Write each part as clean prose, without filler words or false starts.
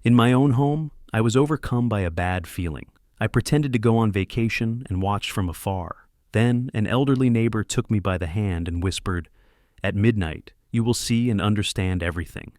In my own home, I was overcome by a bad feeling. I pretended to go on vacation and watched from afar. Then, an elderly neighbor took me by the hand and whispered, "At midnight, you will see and understand everything."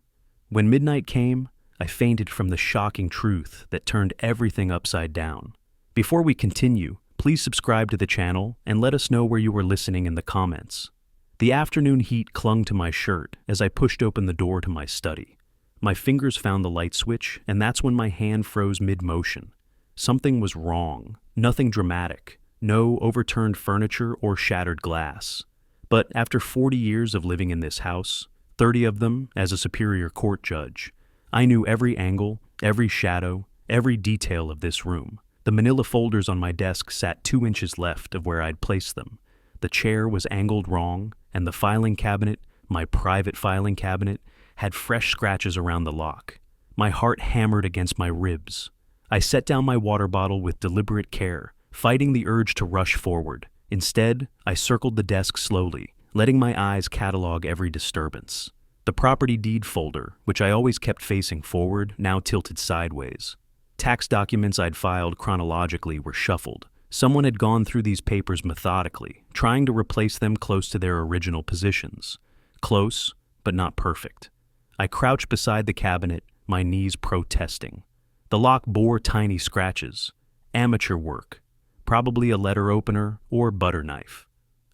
When midnight came, I fainted from the shocking truth that turned everything upside down. Before we continue, please subscribe to the channel and let us know where you were listening in the comments. The afternoon heat clung to my shirt as I pushed open the door to my study. My fingers found the light switch, and that's when my hand froze mid-motion. Something was wrong. Nothing dramatic. No overturned furniture or shattered glass. But after 40 years of living in this house, 30 of them as a superior court judge, I knew every angle, every shadow, every detail of this room. The manila folders on my desk sat 2 inches left of where I'd placed them. The chair was angled wrong, and the filing cabinet, my private filing cabinet, had fresh scratches around the lock. My heart hammered against my ribs. I set down my water bottle with deliberate care, fighting the urge to rush forward. Instead, I circled the desk slowly, letting my eyes catalog every disturbance. The property deed folder, which I always kept facing forward, now tilted sideways. Tax documents I'd filed chronologically were shuffled. Someone had gone through these papers methodically, trying to replace them close to their original positions. Close, but not perfect. I crouched beside the cabinet, my knees protesting. The lock bore tiny scratches. Amateur work. Probably a letter opener or butter knife.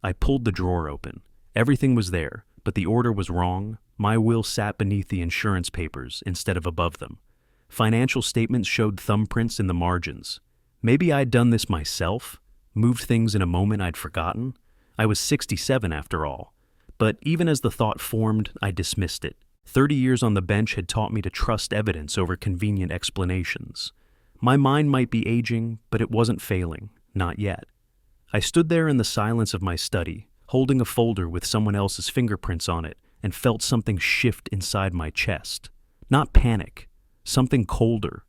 I pulled the drawer open. Everything was there, but the order was wrong. My will sat beneath the insurance papers instead of above them. Financial statements showed thumbprints in the margins. Maybe I'd done this myself, moved things in a moment I'd forgotten. I was 67 after all. But even as the thought formed, I dismissed it. 30 years on the bench had taught me to trust evidence over convenient explanations. My mind might be aging, but it wasn't failing. Not yet. I stood there in the silence of my study, holding a folder with someone else's fingerprints on it, and felt something shift inside my chest. Not panic. Something colder.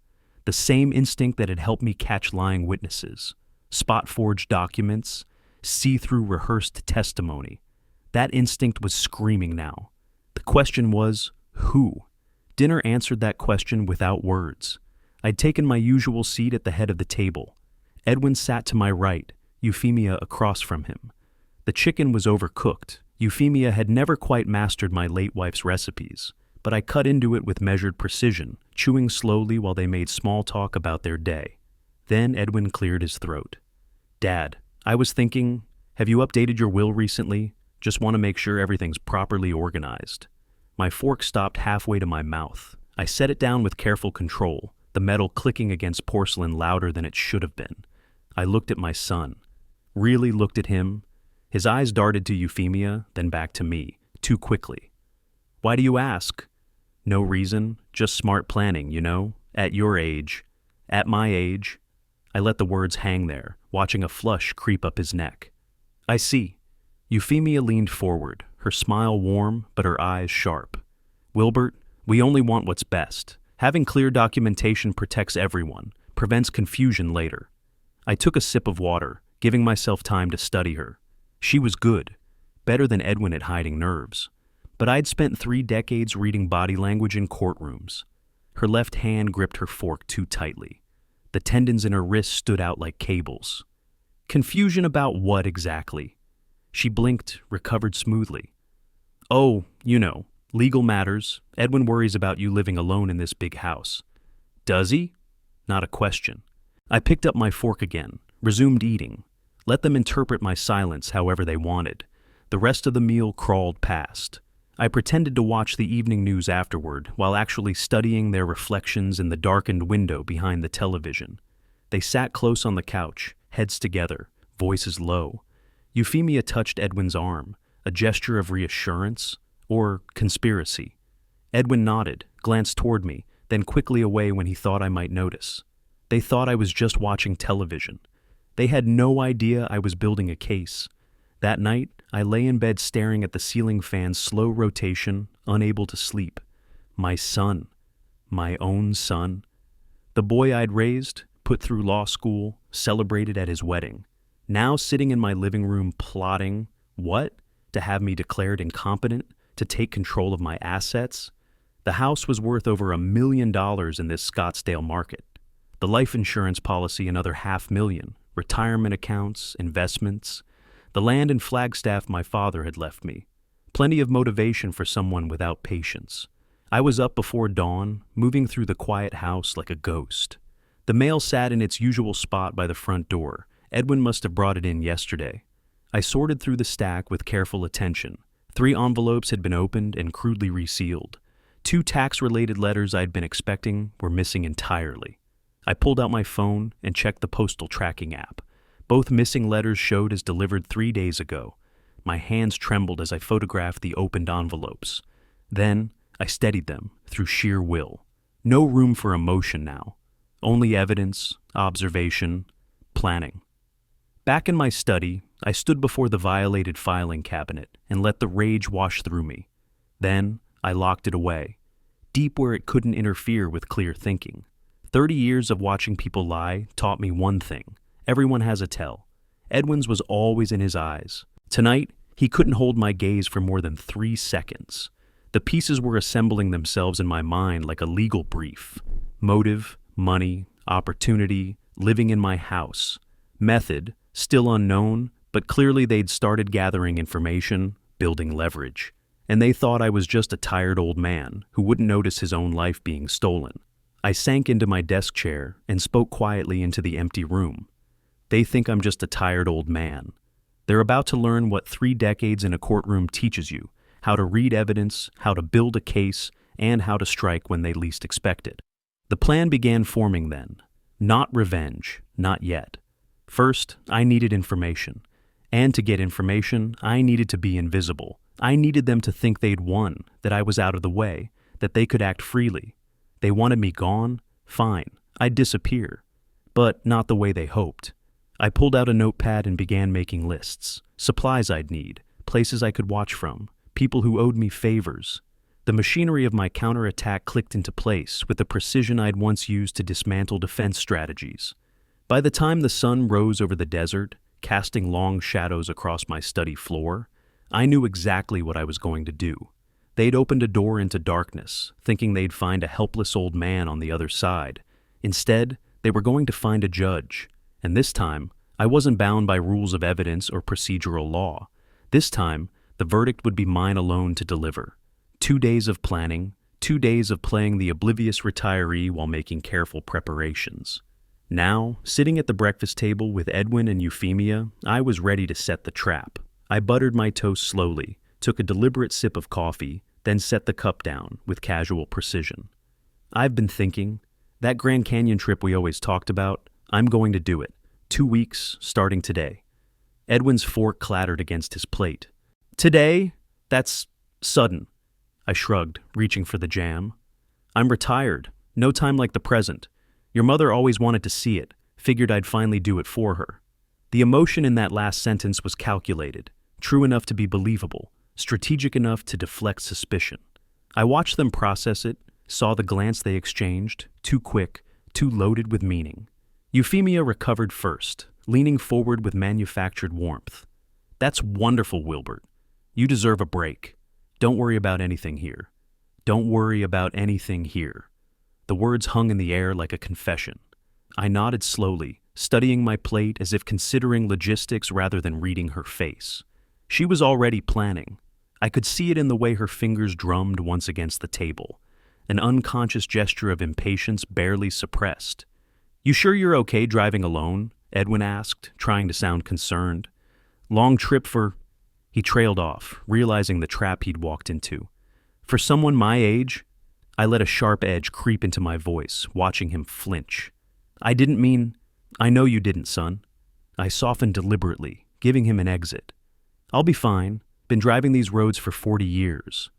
The same instinct that had helped me catch lying witnesses. Spot-forged documents. See-through rehearsed testimony. That instinct was screaming now. The question was, who? Dinner answered that question without words. I'd taken my usual seat at the head of the table. Edwin sat to my right, Euphemia across from him. The chicken was overcooked. Euphemia had never quite mastered my late wife's recipes, but I cut into it with measured precision, chewing slowly while they made small talk about their day. Then Edwin cleared his throat. "Dad, I was thinking, have you updated your will recently? Just want to make sure everything's properly organized." My fork stopped halfway to my mouth. I set it down with careful control, the metal clicking against porcelain louder than it should have been. I looked at my son. Really looked at him. His eyes darted to Euphemia, then back to me, too quickly. "Why do you ask?" "No reason, just smart planning, you know, at your age. At my age." I let the words hang there, watching a flush creep up his neck. "I see." Euphemia leaned forward, her smile warm but her eyes sharp. "Wilbert, we only want what's best. Having clear documentation protects everyone, prevents confusion later." I took a sip of water, giving myself time to study her. She was good, better than Edwin at hiding nerves. But I'd spent 3 decades reading body language in courtrooms. Her left hand gripped her fork too tightly. The tendons in her wrist stood out like cables. Confusion about what exactly? She blinked, recovered smoothly. "Oh, you know, legal matters. Edwin worries about you living alone in this big house." "Does he?" Not a question. I picked up my fork again, resumed eating. Let them interpret my silence however they wanted. The rest of the meal crawled past. I pretended to watch the evening news afterward while actually studying their reflections in the darkened window behind the television. They sat close on the couch, heads together, voices low. Euphemia touched Edwin's arm, a gesture of reassurance or conspiracy. Edwin nodded, glanced toward me, then quickly away when he thought I might notice. They thought I was just watching television. They had no idea I was building a case. That night, I lay in bed staring at the ceiling fan's slow rotation, unable to sleep. My son. My own son. The boy I'd raised, put through law school, celebrated at his wedding. Now sitting in my living room plotting, what? To have me declared incompetent? To take control of my assets? The house was worth over $1 million in this Scottsdale market. The life insurance policy another $500,000, retirement accounts, investments, the land in Flagstaff my father had left me. Plenty of motivation for someone without patience. I was up before dawn, moving through the quiet house like a ghost. The mail sat in its usual spot by the front door. Edwin must have brought it in yesterday. I sorted through the stack with careful attention. 3 envelopes had been opened and crudely resealed. 2 tax-related letters I'd been expecting were missing entirely. I pulled out my phone and checked the postal tracking app. Both missing letters showed as delivered 3 days ago. My hands trembled as I photographed the opened envelopes. Then, I steadied them through sheer will. No room for emotion now. Only evidence, observation, planning. Back in my study, I stood before the violated filing cabinet and let the rage wash through me. Then, I locked it away, deep where it couldn't interfere with clear thinking. 30 years of watching people lie taught me one thing. Everyone has a tell. Edwin's was always in his eyes. Tonight, he couldn't hold my gaze for more than 3 seconds. The pieces were assembling themselves in my mind like a legal brief. Motive, money, opportunity, living in my house. Method, still unknown, but clearly they'd started gathering information, building leverage. And they thought I was just a tired old man who wouldn't notice his own life being stolen. I sank into my desk chair and spoke quietly into the empty room. They think I'm just a tired old man. They're about to learn what 3 decades in a courtroom teaches you: how to read evidence, how to build a case, and how to strike when they least expect it. The plan began forming then. Not revenge, not yet. First, I needed information. And to get information, I needed to be invisible. I needed them to think they'd won, that I was out of the way, that they could act freely. They wanted me gone? Fine, I'd disappear. But not the way they hoped. I pulled out a notepad and began making lists. Supplies I'd need, places I could watch from, people who owed me favors. The machinery of my counterattack clicked into place with the precision I'd once used to dismantle defense strategies. By the time the sun rose over the desert, casting long shadows across my study floor, I knew exactly what I was going to do. They'd opened a door into darkness, thinking they'd find a helpless old man on the other side. Instead, they were going to find a judge. And this time, I wasn't bound by rules of evidence or procedural law. This time, the verdict would be mine alone to deliver. 2 days of planning, 2 days of playing the oblivious retiree while making careful preparations. Now, sitting at the breakfast table with Edwin and Euphemia, I was ready to set the trap. I buttered my toast slowly, took a deliberate sip of coffee, then set the cup down with casual precision. I've been thinking, that Grand Canyon trip we always talked about, I'm going to do it. 2 weeks, starting today. Edwin's fork clattered against his plate. Today? That's sudden. I shrugged, reaching for the jam. I'm retired. No time like the present. Your mother always wanted to see it. Figured I'd finally do it for her. The emotion in that last sentence was calculated, true enough to be believable, strategic enough to deflect suspicion. I watched them process it, saw the glance they exchanged, too quick, too loaded with meaning. Euphemia recovered first, leaning forward with manufactured warmth. That's wonderful, Wilbert. You deserve a break. Don't worry about anything here. Don't worry about anything here. The words hung in the air like a confession. I nodded slowly, studying my plate as if considering logistics rather than reading her face. She was already planning. I could see it in the way her fingers drummed once against the table, an unconscious gesture of impatience barely suppressed. You sure you're okay driving alone? Edwin asked, trying to sound concerned. Long trip for... He trailed off, realizing the trap he'd walked into. For someone my age... I let a sharp edge creep into my voice, watching him flinch. I didn't mean... I know you didn't, son. I softened deliberately, giving him an exit. I'll be fine. Been driving these roads for 40 years.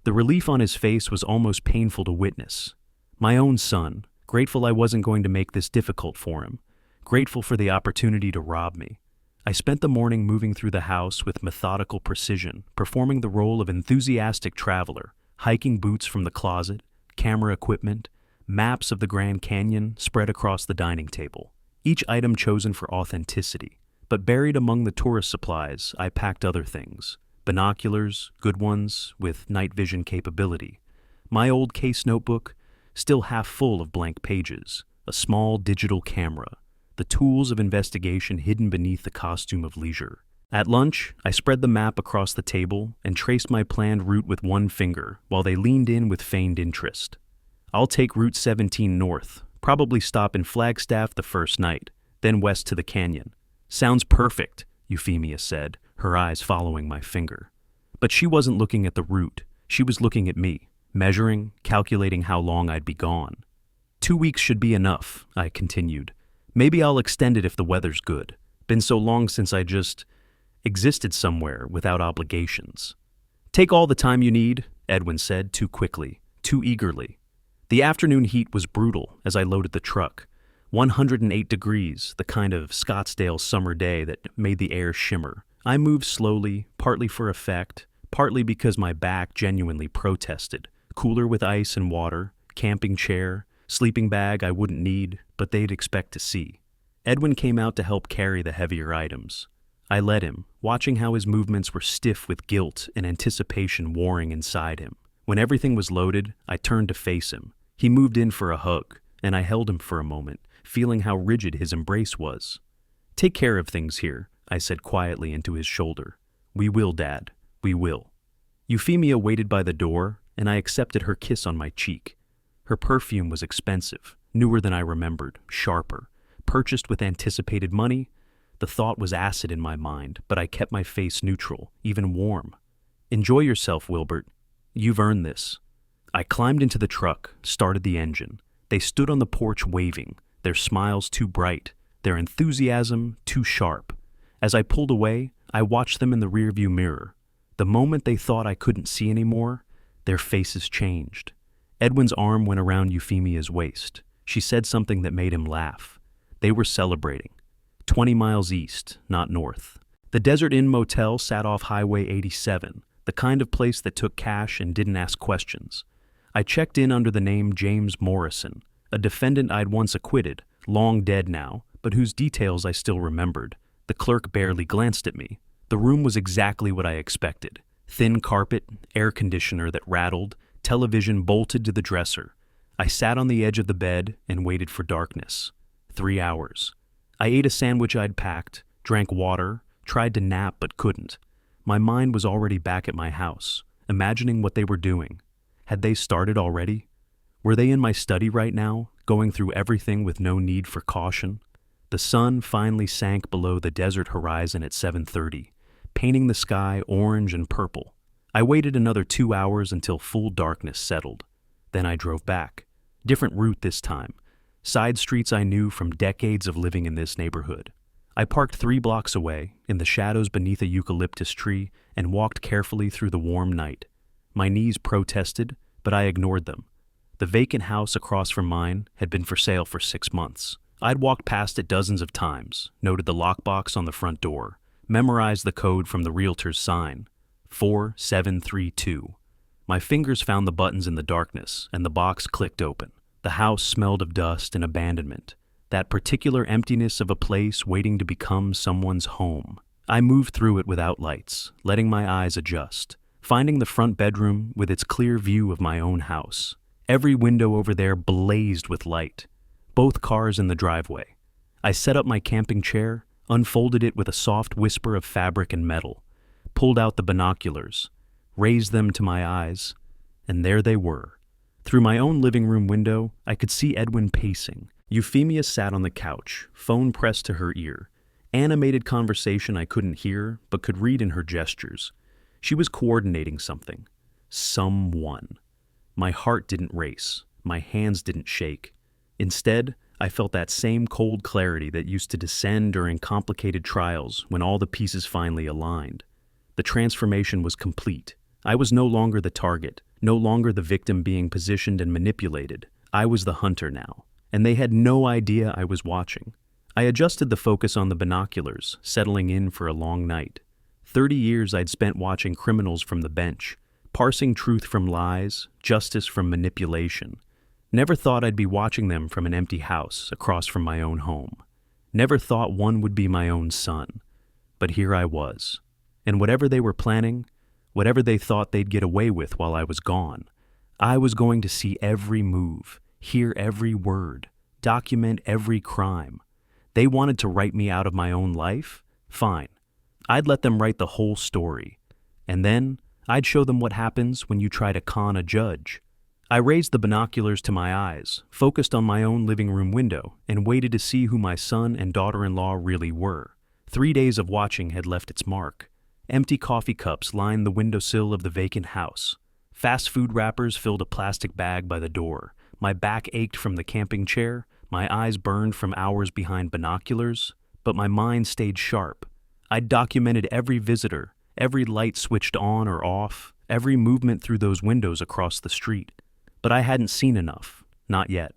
The relief on his face was almost painful to witness. My own son, grateful I wasn't going to make this difficult for him, grateful for the opportunity to rob me. I spent the morning moving through the house with methodical precision, performing the role of enthusiastic traveler, hiking boots from the closet, camera equipment, maps of the Grand Canyon spread across the dining table, each item chosen for authenticity. But buried among the tourist supplies, I packed other things. Binoculars, good ones, with night vision capability. My old case notebook, still half full of blank pages, a small digital camera, the tools of investigation hidden beneath the costume of leisure. At lunch, I spread the map across the table and traced my planned route with one finger while they leaned in with feigned interest. I'll take Route 17 north, probably stop in Flagstaff the first night, then west to the canyon. Sounds perfect, Euphemia said, her eyes following my finger. But she wasn't looking at the route, she was looking at me, measuring, calculating how long I'd be gone. 2 weeks should be enough, I continued. Maybe I'll extend it if the weather's good. Been so long since I just existed somewhere without obligations. Take all the time you need, Edwin said too quickly, too eagerly. The afternoon heat was brutal as I loaded the truck. 108 degrees, the kind of Scottsdale summer day that made the air shimmer. I moved slowly, partly for effect, partly because my back genuinely protested. Cooler with ice and water, camping chair, sleeping bag I wouldn't need, but they'd expect to see. Edwin came out to help carry the heavier items. I led him, watching how his movements were stiff with guilt and anticipation warring inside him. When everything was loaded, I turned to face him. He moved in for a hug, and I held him for a moment, feeling how rigid his embrace was. Take care of things here, I said quietly into his shoulder. We will, Dad. We will. Euphemia waited by the door, and I accepted her kiss on my cheek. Her perfume was expensive, newer than I remembered, sharper. Purchased with anticipated money. The thought was acid in my mind, but I kept my face neutral, even warm. Enjoy yourself, Wilbert. You've earned this. I climbed into the truck, started the engine. They stood on the porch waving, their smiles too bright, their enthusiasm too sharp. As I pulled away, I watched them in the rearview mirror. The moment they thought I couldn't see anymore, their faces changed. Edwin's arm went around Euphemia's waist. She said something that made him laugh. They were celebrating. 20 miles east, not north. The Desert Inn Motel sat off Highway 87, the kind of place that took cash and didn't ask questions. I checked in under the name James Morrison, a defendant I'd once acquitted, long dead now, but whose details I still remembered. The clerk barely glanced at me. The room was exactly what I expected. Thin carpet, air conditioner that rattled, television bolted to the dresser. I sat on the edge of the bed and waited for darkness. 3 hours. I ate a sandwich I'd packed, drank water, tried to nap but couldn't. My mind was already back at my house, imagining what they were doing. Had they started already? Were they in my study right now, going through everything with no need for caution? The sun finally sank below the desert horizon at 7:30, painting the sky orange and purple. I waited another 2 hours until full darkness settled. Then I drove back. Different route this time. Side streets I knew from decades of living in this neighborhood. I parked 3 blocks away, in the shadows beneath a eucalyptus tree, and walked carefully through the warm night. My knees protested, but I ignored them. The vacant house across from mine had been for sale for 6 months. I'd walked past it dozens of times, noted the lockbox on the front door, memorized the code from the realtor's sign, 4732. My fingers found the buttons in the darkness, and the box clicked open. The house smelled of dust and abandonment, that particular emptiness of a place waiting to become someone's home. I moved through it without lights, letting my eyes adjust, finding the front bedroom with its clear view of my own house. Every window over there blazed with light, both cars in the driveway. I set up my camping chair, unfolded it with a soft whisper of fabric and metal, pulled out the binoculars, raised them to my eyes, and there they were. Through my own living room window, I could see Edwin pacing. Euphemia sat on the couch, phone pressed to her ear. Animated conversation I couldn't hear, but could read in her gestures. She was coordinating something. Someone. My heart didn't race. My hands didn't shake. Instead, I felt that same cold clarity that used to descend during complicated trials when all the pieces finally aligned. The transformation was complete. I was no longer the target, no longer the victim being positioned and manipulated. I was the hunter now, and they had no idea I was watching. I adjusted the focus on the binoculars, settling in for a long night. 30 years I'd spent watching criminals from the bench, parsing truth from lies, justice from manipulation. Never thought I'd be watching them from an empty house across from my own home. Never thought one would be my own son. But here I was. And whatever they were planning, whatever they thought they'd get away with while I was gone, I was going to see every move, hear every word, document every crime. They wanted to write me out of my own life? Fine. I'd let them write the whole story. And then I'd show them what happens when you try to con a judge. I raised the binoculars to my eyes, focused on my own living room window, and waited to see who my son and daughter-in-law really were. 3 days of watching had left its mark. Empty coffee cups lined the windowsill of the vacant house. Fast food wrappers filled a plastic bag by the door. My back ached from the camping chair, my eyes burned from hours behind binoculars, but my mind stayed sharp. I'd documented every visitor, every light switched on or off, every movement through those windows across the street. But I hadn't seen enough, not yet.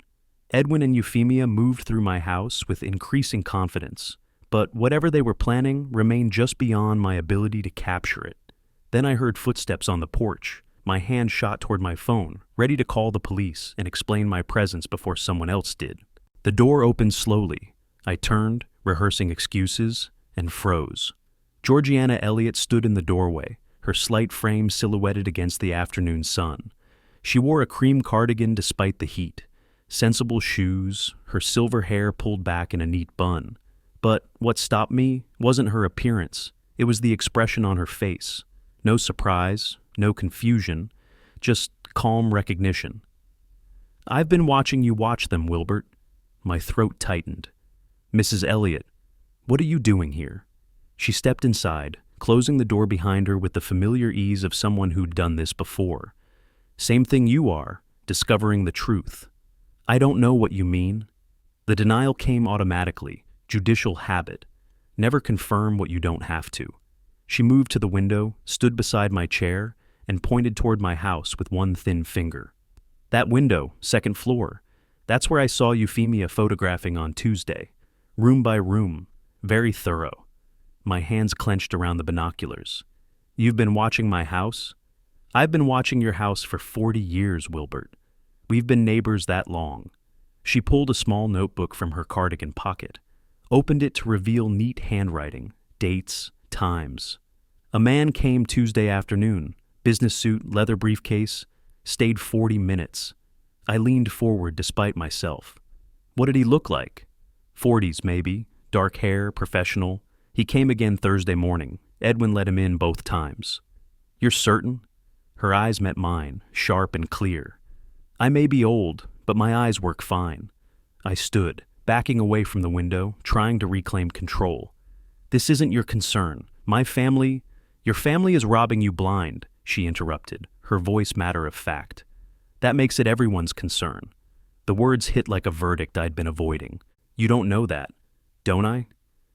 Edwin and Euphemia moved through my house with increasing confidence, but whatever they were planning remained just beyond my ability to capture it. Then I heard footsteps on the porch. My hand shot toward my phone, ready to call the police and explain my presence before someone else did. The door opened slowly. I turned, rehearsing excuses, and froze. Georgiana Elliott stood in the doorway, her slight frame silhouetted against the afternoon sun. She wore a cream cardigan despite the heat, sensible shoes, her silver hair pulled back in a neat bun. But what stopped me wasn't her appearance, it was the expression on her face. No surprise, no confusion, just calm recognition. "I've been watching you watch them, Wilbert." My throat tightened. "Mrs. Elliott, what are you doing here?" She stepped inside, closing the door behind her with the familiar ease of someone who'd done this before. "Same thing you are, discovering the truth." "I don't know what you mean." The denial came automatically, judicial habit. Never confirm what you don't have to. She moved to the window, stood beside my chair, and pointed toward my house with one thin finger. "That window, second floor. That's where I saw Euphemia photographing on Tuesday. Room by room. Very thorough." My hands clenched around the binoculars. "You've been watching my house?" "I've been watching your house for 40 years, Wilbert. We've been neighbors that long." She pulled a small notebook from her cardigan pocket, opened it to reveal neat handwriting, dates, times. "A man came Tuesday afternoon, business suit, leather briefcase, stayed 40 minutes. I leaned forward despite myself. What did he look like? 40s maybe, dark hair, professional. He came again Thursday morning. Edwin let him in both times." "You're certain?" Her eyes met mine, sharp and clear. "I may be old, but my eyes work fine." I stood, backing away from the window, trying to reclaim control. "This isn't your concern. Your family is robbing you blind," she interrupted, her voice matter of fact. "That makes it everyone's concern." The words hit like a verdict I'd been avoiding. "You don't know that, don't I?"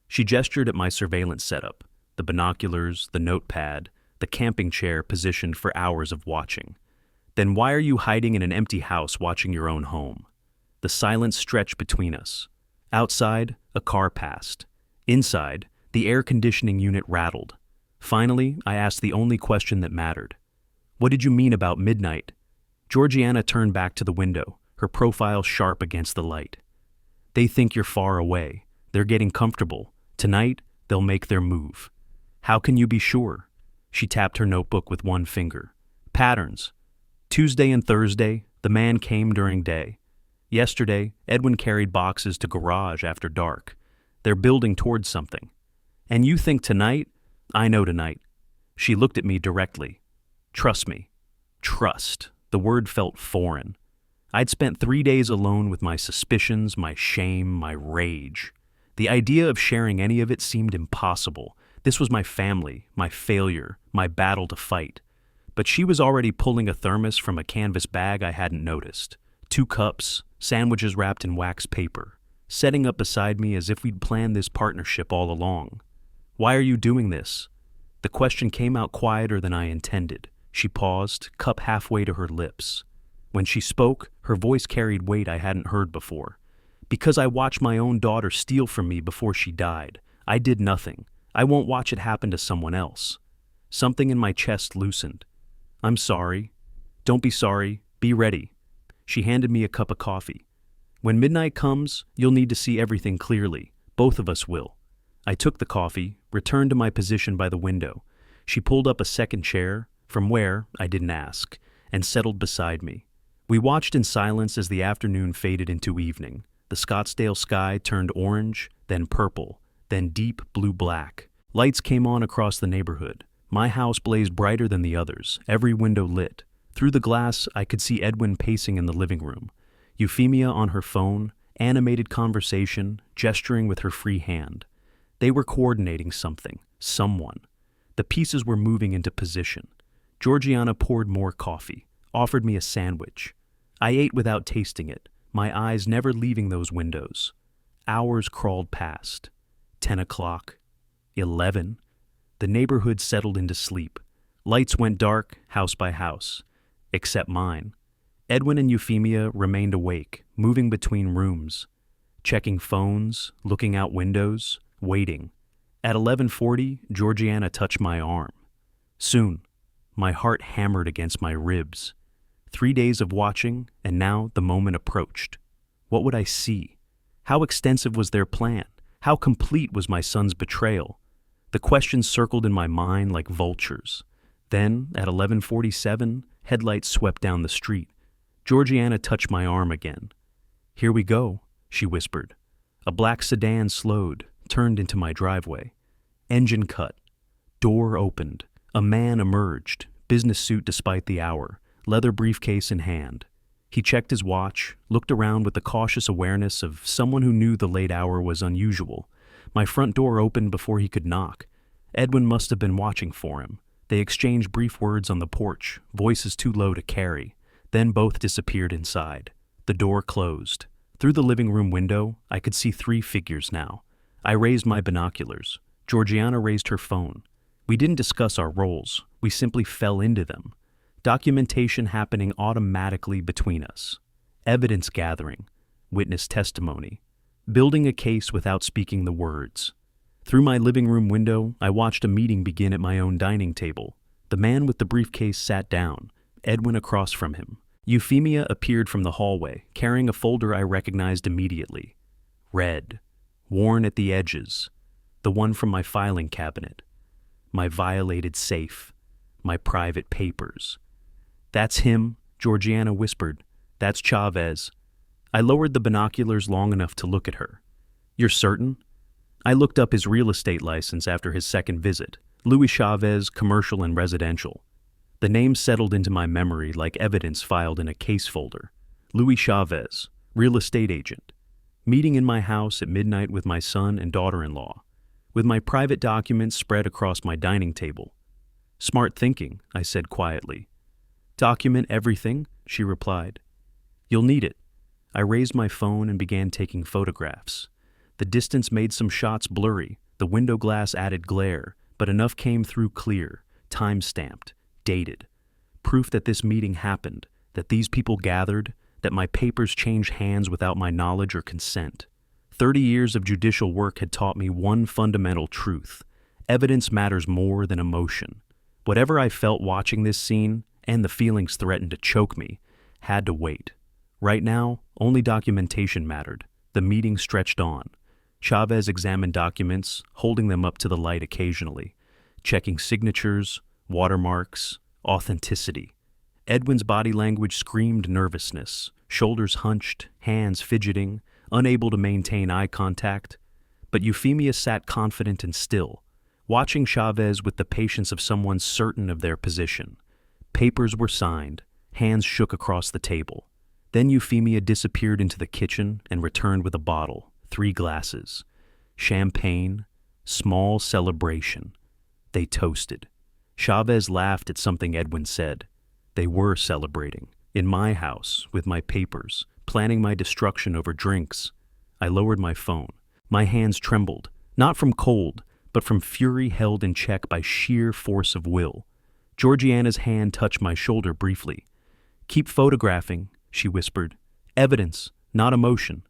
She gestured at my surveillance setup, the binoculars, the notepad, the camping chair positioned for hours of watching. "Then why are you hiding in an empty house watching your own home?" The silence stretched between us. Outside, a car passed. Inside, the air conditioning unit rattled. Finally, I asked the only question that mattered. "What did you mean about midnight?" Georgiana turned back to the window, her profile sharp against the light. "They think you're far away. They're getting comfortable. Tonight, they'll make their move." "How can you be sure?" She tapped her notebook with one finger. "Patterns. Tuesday and Thursday, the man came during day. Yesterday, Edwin carried boxes to garage after dark. They're building towards something. And you think tonight? I know tonight." She looked at me directly. "Trust me." Trust. The word felt foreign. I'd spent 3 days alone with my suspicions, my shame, my rage. The idea of sharing any of it seemed impossible. This was my family, my failure, my battle to fight. But she was already pulling a thermos from a canvas bag I hadn't noticed. 2 cups, sandwiches wrapped in wax paper, setting up beside me as if we'd planned this partnership all along. "Why are you doing this?" The question came out quieter than I intended. She paused, cup halfway to her lips. When she spoke, her voice carried weight I hadn't heard before. "Because I watched my own daughter steal from me before she died. I did nothing. I won't watch it happen to someone else." Something in my chest loosened. "I'm sorry." "Don't be sorry. Be ready." She handed me a cup of coffee. "When midnight comes, you'll need to see everything clearly. Both of us will." I took the coffee, returned to my position by the window. She pulled up a second chair, from where, I didn't ask, and settled beside me. We watched in silence as the afternoon faded into evening. The Scottsdale sky turned orange, then purple, then deep blue-black. Lights came on across the neighborhood. My house blazed brighter than the others, every window lit. Through the glass, I could see Edwin pacing in the living room. Euphemia on her phone, animated conversation, gesturing with her free hand. They were coordinating something, someone. The pieces were moving into position. Georgiana poured more coffee, offered me a sandwich. I ate without tasting it, my eyes never leaving those windows. Hours crawled past. 10 o'clock. 11. The neighborhood settled into sleep. Lights went dark, house by house. Except mine. Edwin and Euphemia remained awake, moving between rooms, checking phones, looking out windows, waiting. At 11:40, Georgiana touched my arm. Soon, my heart hammered against my ribs. 3 days of watching, and now the moment approached. What would I see? How extensive was their plan? How complete was my son's betrayal? The questions circled in my mind like vultures. Then, at 11:47, headlights swept down the street. Georgiana touched my arm again. "Here we go," she whispered. A black sedan slowed, turned into my driveway. Engine cut. Door opened. A man emerged, business suit despite the hour, leather briefcase in hand. He checked his watch, looked around with the cautious awareness of someone who knew the late hour was unusual. My front door opened before he could knock. Edwin must have been watching for him. They exchanged brief words on the porch, voices too low to carry. Then both disappeared inside. The door closed. Through the living room window, I could see 3 figures now. I raised my binoculars. Georgiana raised her phone. We didn't discuss our roles. We simply fell into them. Documentation happening automatically between us. Evidence gathering. Witness testimony. Building a case without speaking the words. Through my living room window, I watched a meeting begin at my own dining table. The man with the briefcase sat down, Edwin across from him. Euphemia appeared from the hallway, carrying a folder I recognized immediately. Red, worn at the edges, the one from my filing cabinet. My violated safe, my private papers. "That's him," Georgiana whispered. "That's Chavez." I lowered the binoculars long enough to look at her. "You're certain?" I looked up his real estate license after his second visit. Louis Chavez, commercial and residential. The name settled into my memory like evidence filed in a case folder. Louis Chavez, real estate agent. Meeting in my house at midnight with my son and daughter-in-law. With my private documents spread across my dining table. "Smart thinking," I said quietly. "Document everything," she replied. "You'll need it." I raised my phone and began taking photographs. The distance made some shots blurry, the window glass added glare, but enough came through clear, time-stamped, dated. Proof that this meeting happened, that these people gathered, that my papers changed hands without my knowledge or consent. 30 years of judicial work had taught me one fundamental truth. Evidence matters more than emotion. Whatever I felt watching this scene, and the feelings threatened to choke me, had to wait. Right now, only documentation mattered. The meeting stretched on. Chavez examined documents, holding them up to the light occasionally, checking signatures, watermarks, authenticity. Edwin's body language screamed nervousness, shoulders hunched, hands fidgeting, unable to maintain eye contact. But Euphemia sat confident and still, watching Chavez with the patience of someone certain of their position. Papers were signed, hands shook across the table. Then Euphemia disappeared into the kitchen and returned with a bottle, 3 glasses. Champagne, small celebration. They toasted. Chavez laughed at something Edwin said. They were celebrating. In my house, with my papers, planning my destruction over drinks. I lowered my phone. My hands trembled, not from cold, but from fury held in check by sheer force of will. Georgiana's hand touched my shoulder briefly. "Keep photographing," she whispered. "Evidence, not emotion."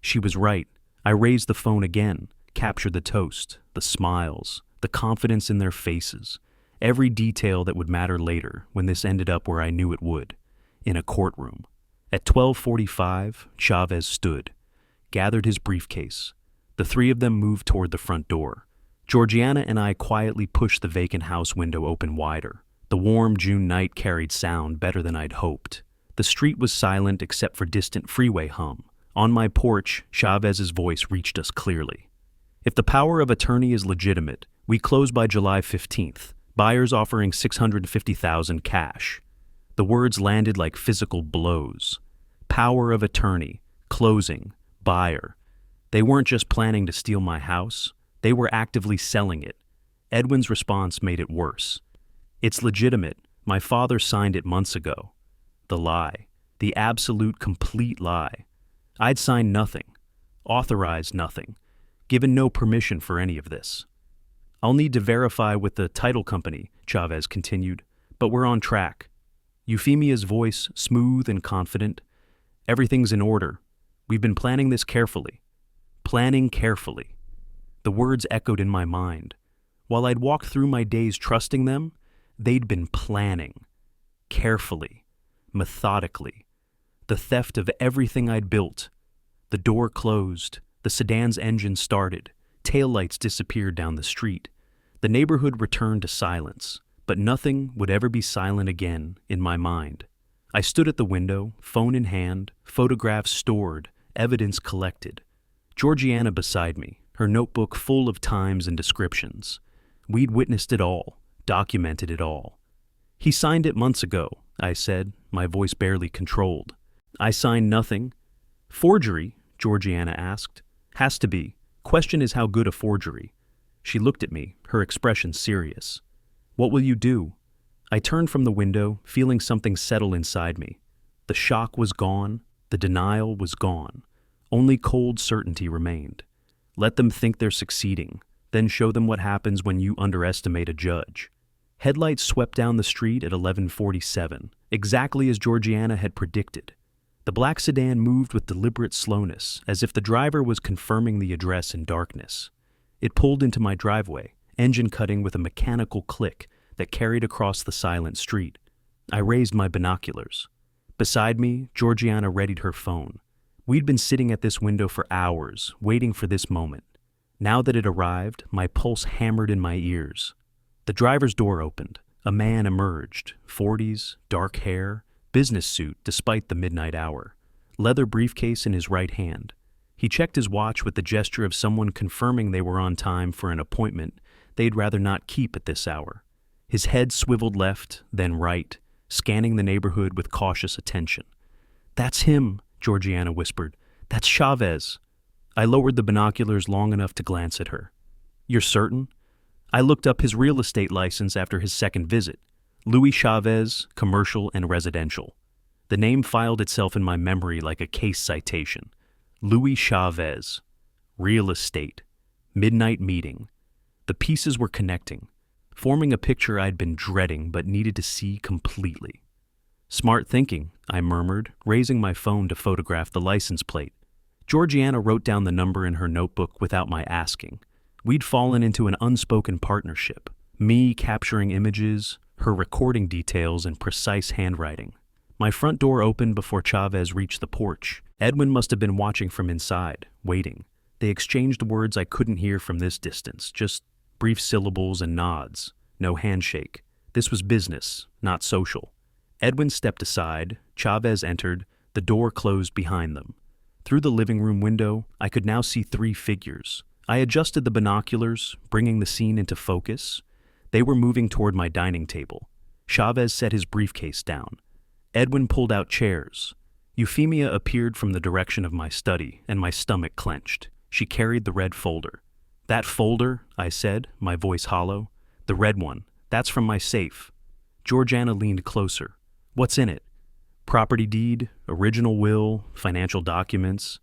She was right. I raised the phone again, captured the toast, the smiles, the confidence in their faces, every detail that would matter later when this ended up where I knew it would, in a courtroom. At 12:45, Chavez stood, gathered his briefcase. The 3 of them moved toward the front door. Georgiana and I quietly pushed the vacant house window open wider. The warm June night carried sound better than I'd hoped. The street was silent except for distant freeway hum. On my porch, Chavez's voice reached us clearly. If the power of attorney is legitimate, we close by July 15th, buyers offering $650,000 cash. The words landed like physical blows. Power of attorney, closing, buyer. They weren't just planning to steal my house, they were actively selling it. Edwin's response made it worse. It's legitimate. My father signed it months ago. The lie. The absolute, complete lie. I'd signed nothing. Authorized nothing. Given no permission for any of this. I'll need to verify with the title company, Chavez continued, but we're on track. Euphemia's voice, smooth and confident. Everything's in order. We've been planning this carefully. Planning carefully. The words echoed in my mind. While I'd walked through my days trusting them, they'd been planning. Carefully. Methodically. The theft of everything I'd built. The door closed. The sedan's engine started. Taillights disappeared down the street. The neighborhood returned to silence, but nothing would ever be silent again in my mind. I stood at the window, phone in hand, photographs stored, evidence collected. Georgiana beside me, her notebook full of times and descriptions. We'd witnessed it all, documented it all. He signed it months ago, I said, my voice barely controlled. I signed nothing. Forgery? Georgiana asked. Has to be. Question is how good a forgery. She looked at me, her expression serious. What will you do? I turned from the window, feeling something settle inside me. The shock was gone. The denial was gone. Only cold certainty remained. Let them think they're succeeding, then show them what happens when you underestimate a judge. Headlights swept down the street at 11:47, exactly as Georgiana had predicted. The black sedan moved with deliberate slowness, as if the driver was confirming the address in darkness. It pulled into my driveway, engine cutting with a mechanical click that carried across the silent street. I raised my binoculars. Beside me, Georgiana readied her phone. We'd been sitting at this window for hours, waiting for this moment. Now that it arrived, my pulse hammered in my ears. The driver's door opened. A man emerged, 40s, dark hair, business suit despite the midnight hour, leather briefcase in his right hand. He checked his watch with the gesture of someone confirming they were on time for an appointment they'd rather not keep at this hour. His head swiveled left, then right, scanning the neighborhood with cautious attention. "That's him," Georgiana whispered. "That's Chavez." I lowered the binoculars long enough to glance at her. "You're certain?" I looked up his real estate license after his second visit. Louis Chavez, commercial and residential. The name filed itself in my memory like a case citation. Louis Chavez. Real estate. Midnight meeting. The pieces were connecting, forming a picture I'd been dreading but needed to see completely. "Smart thinking," I murmured, raising my phone to photograph the license plate. Georgiana wrote down the number in her notebook without my asking. We'd fallen into an unspoken partnership, me capturing images, her recording details in precise handwriting. My front door opened before Chavez reached the porch. Edwin must have been watching from inside, waiting. They exchanged words I couldn't hear from this distance, just brief syllables and nods. No handshake. This was business, not social. Edwin stepped aside, Chavez entered, the door closed behind them. Through the living room window, I could now see three figures. I adjusted the binoculars, bringing the scene into focus. They were moving toward my dining table. Chavez set his briefcase down. Edwin pulled out chairs. Euphemia appeared from the direction of my study, and my stomach clenched. She carried the red folder. "That folder," I said, my voice hollow. "The red one. That's from my safe." Georgiana leaned closer. "What's in it?" "Property deed, original will, financial documents.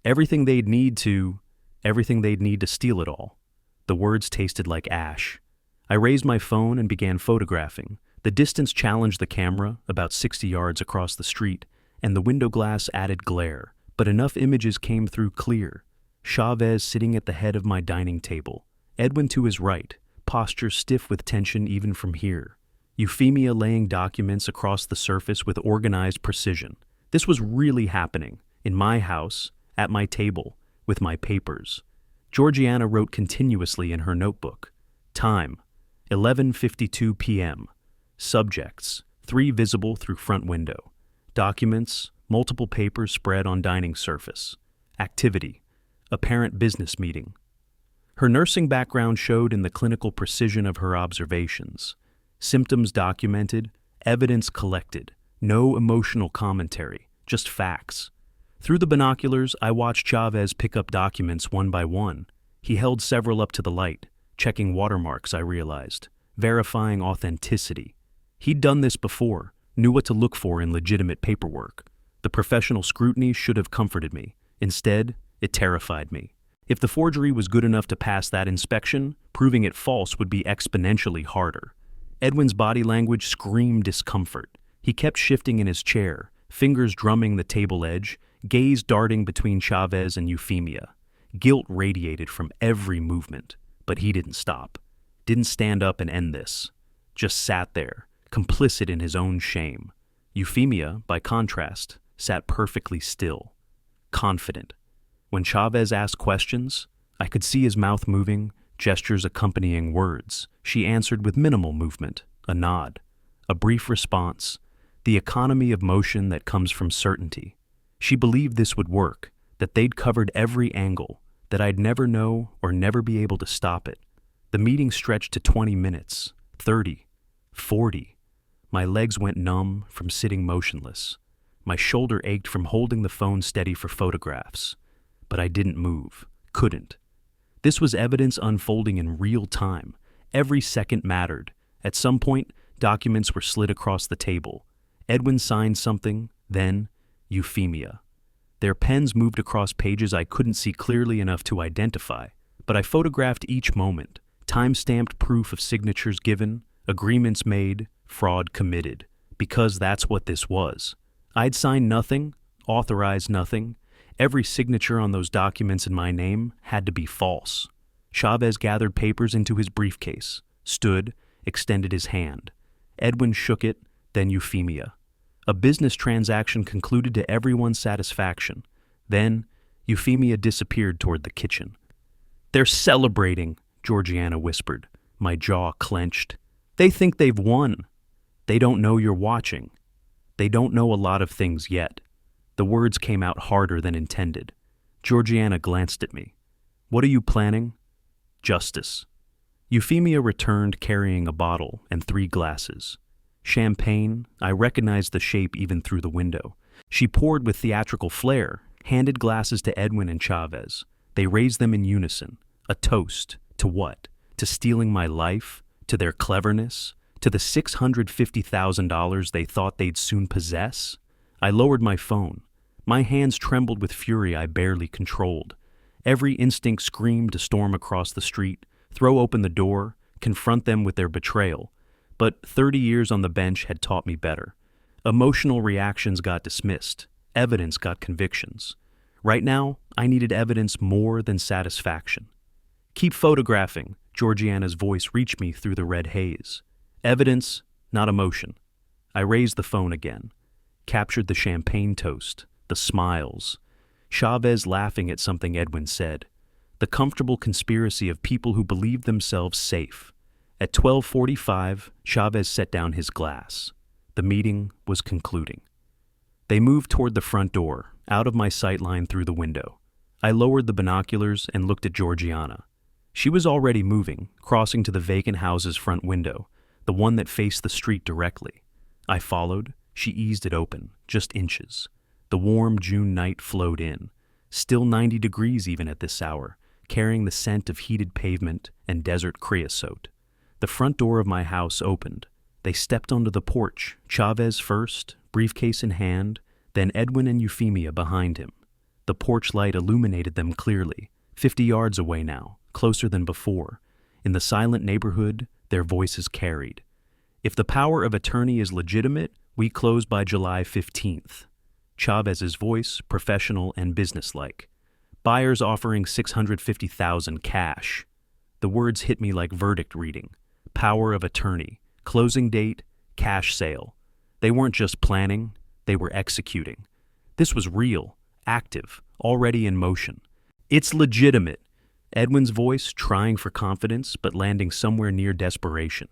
Everything they'd need to steal it all." The words tasted like ash. I raised my phone and began photographing. The distance challenged the camera, about 60 yards across the street, and the window glass added glare, but enough images came through clear. Chavez sitting at the head of my dining table. Edwin to his right, posture stiff with tension even from here. Euphemia laying documents across the surface with organized precision. This was really happening, in my house, at my table, with my papers. Georgiana wrote continuously in her notebook. Time, 11:52 p.m. Subjects, 3 visible through front window. Documents, multiple papers spread on dining surface. Activity, apparent business meeting. Her nursing background showed in the clinical precision of her observations. Symptoms documented, evidence collected. No emotional commentary, just facts. Through the binoculars, I watched Chavez pick up documents one by one. He held several up to the light, checking watermarks, I realized, verifying authenticity. He'd done this before, knew what to look for in legitimate paperwork. The professional scrutiny should have comforted me. Instead, it terrified me. If the forgery was good enough to pass that inspection, proving it false would be exponentially harder. Edwin's body language screamed discomfort. He kept shifting in his chair, fingers drumming the table edge, gaze darting between Chavez and Euphemia. Guilt radiated from every movement, but he didn't stop. Didn't stand up and end this. Just sat there, complicit in his own shame. Euphemia, by contrast, sat perfectly still, confident. When Chavez asked questions, I could see his mouth moving, gestures accompanying words. She answered with minimal movement, a nod, a brief response, the economy of motion that comes from certainty. She believed this would work, that they'd covered every angle, that I'd never know or never be able to stop it. The meeting stretched to 20 minutes, 30, 40. My legs went numb from sitting motionless. My shoulder ached from holding the phone steady for photographs. But I didn't move, couldn't. This was evidence unfolding in real time. Every second mattered. At some point, documents were slid across the table. Edwin signed something, then Euphemia. Their pens moved across pages I couldn't see clearly enough to identify, but I photographed each moment, time-stamped proof of signatures given, agreements made, fraud committed, because that's what this was. I'd signed nothing, authorized nothing. Every signature on those documents in my name had to be false. Chavez gathered papers into his briefcase, stood, extended his hand. Edwin shook it, then Euphemia. A business transaction concluded to everyone's satisfaction. Then, Euphemia disappeared toward the kitchen. "They're celebrating," Georgiana whispered. My jaw clenched. "They think they've won. They don't know you're watching. They don't know a lot of things yet." The words came out harder than intended. Georgiana glanced at me. "What are you planning?" "Justice." Euphemia returned carrying a bottle and 3 glasses. Champagne, I recognized the shape even through the window. She poured with theatrical flair, handed glasses to Edwin and Chavez. They raised them in unison. A toast. To what? To stealing my life? To their cleverness? To the $650,000 they thought they'd soon possess? I lowered my phone. My hands trembled with fury I barely controlled. Every instinct screamed to storm across the street, throw open the door, confront them with their betrayal. But 30 years on the bench had taught me better. Emotional reactions got dismissed. Evidence got convictions. Right now, I needed evidence more than satisfaction. "Keep photographing," Georgiana's voice reached me through the red haze. "Evidence, not emotion." I raised the phone again. Captured the champagne toast, the smiles. Chavez laughing at something Edwin said. The comfortable conspiracy of people who believed themselves safe. At 12:45, Chavez set down his glass. The meeting was concluding. They moved toward the front door, out of my sight line through the window. I lowered the binoculars and looked at Georgiana. She was already moving, crossing to the vacant house's front window, the one that faced the street directly. I followed. She eased it open, just inches. The warm June night flowed in, still 90 degrees even at this hour, carrying the scent of heated pavement and desert creosote. The front door of my house opened. They stepped onto the porch, Chavez first, briefcase in hand, then Edwin and Euphemia behind him. The porch light illuminated them clearly, 50 yards away now, closer than before. In the silent neighborhood, their voices carried. "If the power of attorney is legitimate, we close by July 15th. Chavez's voice, professional and businesslike. "Buyers offering $650,000 cash." The words hit me like verdict reading. Power of attorney, closing date, cash sale. They weren't just planning, they were executing. This was real, active, already in motion. "It's legitimate." Edwin's voice trying for confidence but landing somewhere near desperation.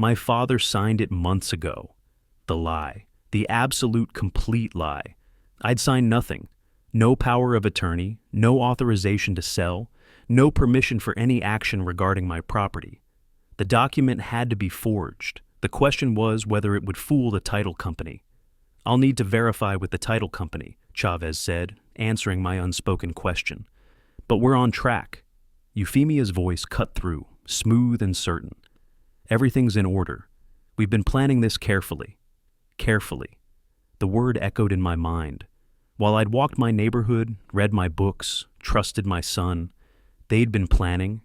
My father signed it months ago. The lie. The absolute complete lie. I'd signed nothing. No power of attorney, no authorization to sell, no permission for any action regarding my property. The document had to be forged. The question was whether it would fool the title company. I'll need to verify with the title company, Chavez said, answering my unspoken question. But we're on track. Euphemia's voice cut through, smooth and certain. Everything's in order. We've been planning this carefully. Carefully. The word echoed in my mind. While I'd walked my neighborhood, read my books, trusted my son, they'd been planning,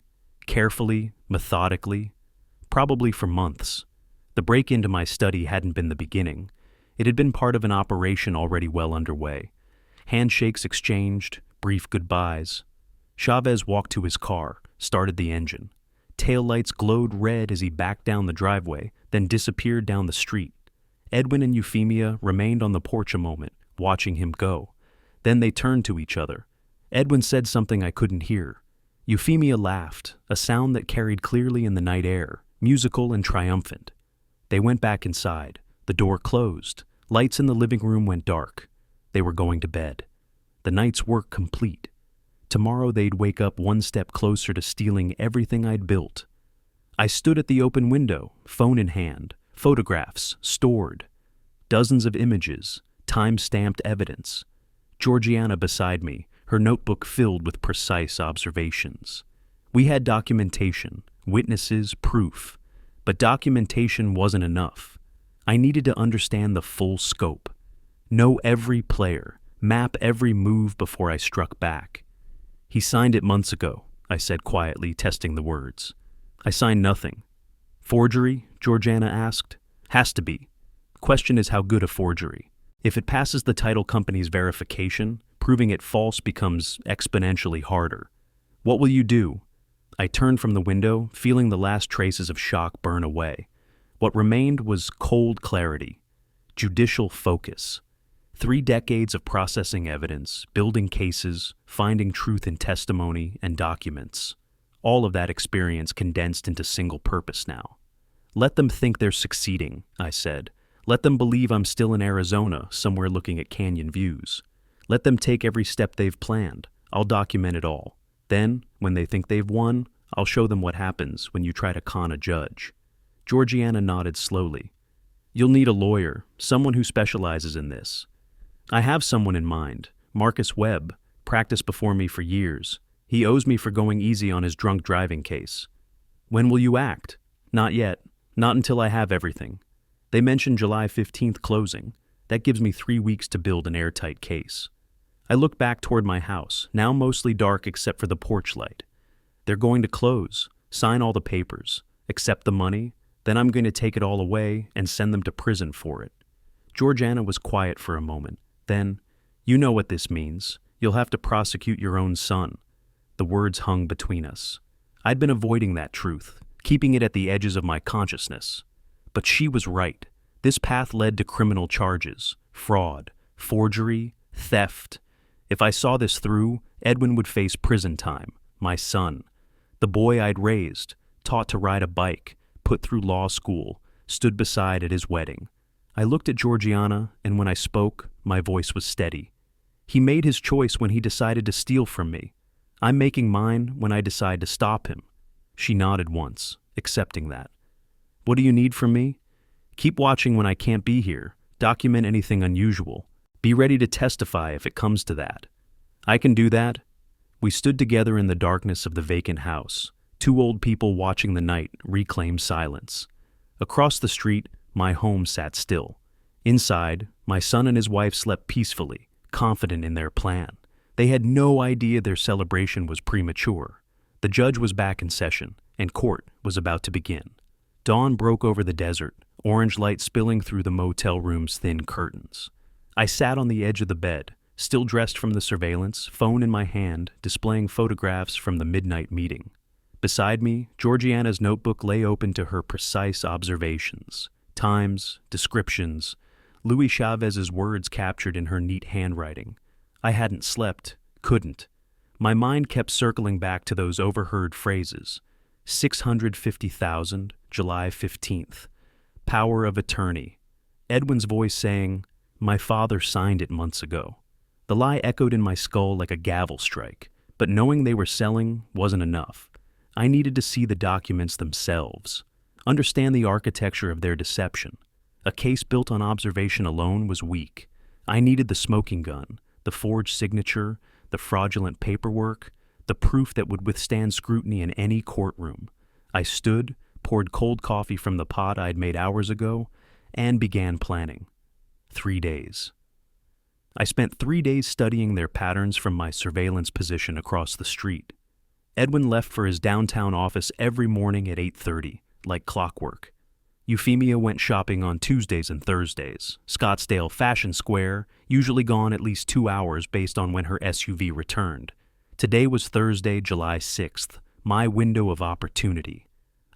carefully, methodically, probably for months. The break into my study hadn't been the beginning. It had been part of an operation already well underway. Handshakes exchanged, brief goodbyes. Chavez walked to his car, started the engine. Taillights glowed red as he backed down the driveway, then disappeared down the street. Edwin and Euphemia remained on the porch a moment, watching him go. Then they turned to each other. Edwin said something I couldn't hear. Euphemia laughed, a sound that carried clearly in the night air, musical and triumphant. They went back inside. The door closed. Lights in the living room went dark. They were going to bed. The night's work complete. Tomorrow they'd wake up one step closer to stealing everything I'd built. I stood at the open window, phone in hand, photographs stored, dozens of images, time-stamped evidence. Georgiana beside me, her notebook filled with precise observations. We had documentation, witnesses, proof. But documentation wasn't enough. I needed to understand the full scope. Know every player, map every move before I struck back. He signed it months ago, I said quietly, testing the words. I signed nothing. Forgery? Georgiana asked. Has to be. Question is how good a forgery. If it passes the title company's verification, proving it false becomes exponentially harder. What will you do? I turned from the window, feeling the last traces of shock burn away. What remained was cold clarity, judicial focus. 3 decades of processing evidence, building cases, finding truth in testimony and documents. All of that experience condensed into single purpose now. Let them think they're succeeding, I said. Let them believe I'm still in Arizona, somewhere looking at canyon views. Let them take every step they've planned. I'll document it all. Then, when they think they've won, I'll show them what happens when you try to con a judge. Georgiana nodded slowly. You'll need a lawyer, someone who specializes in this. I have someone in mind, Marcus Webb, practiced before me for years. He owes me for going easy on his drunk driving case. When will you act? Not yet. Not until I have everything. They mentioned July 15th closing. That gives me 3 weeks to build an airtight case. I looked back toward my house, now mostly dark except for the porch light. They're going to close, sign all the papers, accept the money, then I'm going to take it all away and send them to prison for it. Georgiana was quiet for a moment. Then, you know what this means. You'll have to prosecute your own son. The words hung between us. I'd been avoiding that truth, keeping it at the edges of my consciousness. But she was right. This path led to criminal charges, fraud, forgery, theft. If I saw this through, Edwin would face prison time, my son. The boy I'd raised, taught to ride a bike, put through law school, stood beside at his wedding. I looked at Georgiana, and when I spoke, my voice was steady. He made his choice when he decided to steal from me. I'm making mine when I decide to stop him. She nodded once, accepting that. What do you need from me? Keep watching when I can't be here. Document anything unusual. Be ready to testify if it comes to that. I can do that. We stood together in the darkness of the vacant house, 2 old people watching the night reclaim silence. Across the street, my home sat still. Inside, my son and his wife slept peacefully, confident in their plan. They had no idea their celebration was premature. The judge was back in session, and court was about to begin. Dawn broke over the desert, orange light spilling through the motel room's thin curtains. I sat on the edge of the bed, still dressed from the surveillance, phone in my hand, displaying photographs from the midnight meeting. Beside me, Georgiana's notebook lay open to her precise observations, times, descriptions, Luis Chavez's words captured in her neat handwriting. I hadn't slept, couldn't. My mind kept circling back to those overheard phrases. $650,000, July 15th. Power of attorney. Edwin's voice saying, "My father signed it months ago." The lie echoed in my skull like a gavel strike, but knowing they were selling wasn't enough. I needed to see the documents themselves, understand the architecture of their deception. A case built on observation alone was weak. I needed the smoking gun, the forged signature, the fraudulent paperwork, the proof that would withstand scrutiny in any courtroom. I stood, poured cold coffee from the pot I'd made hours ago, and began planning. 3 days. I spent 3 days studying their patterns from my surveillance position across the street. Edwin left for his downtown office every morning at 8:30, like clockwork. Euphemia went shopping on Tuesdays and Thursdays. Scottsdale Fashion Square, usually gone at least 2 hours based on when her SUV returned. Today was Thursday, July 6th, my window of opportunity.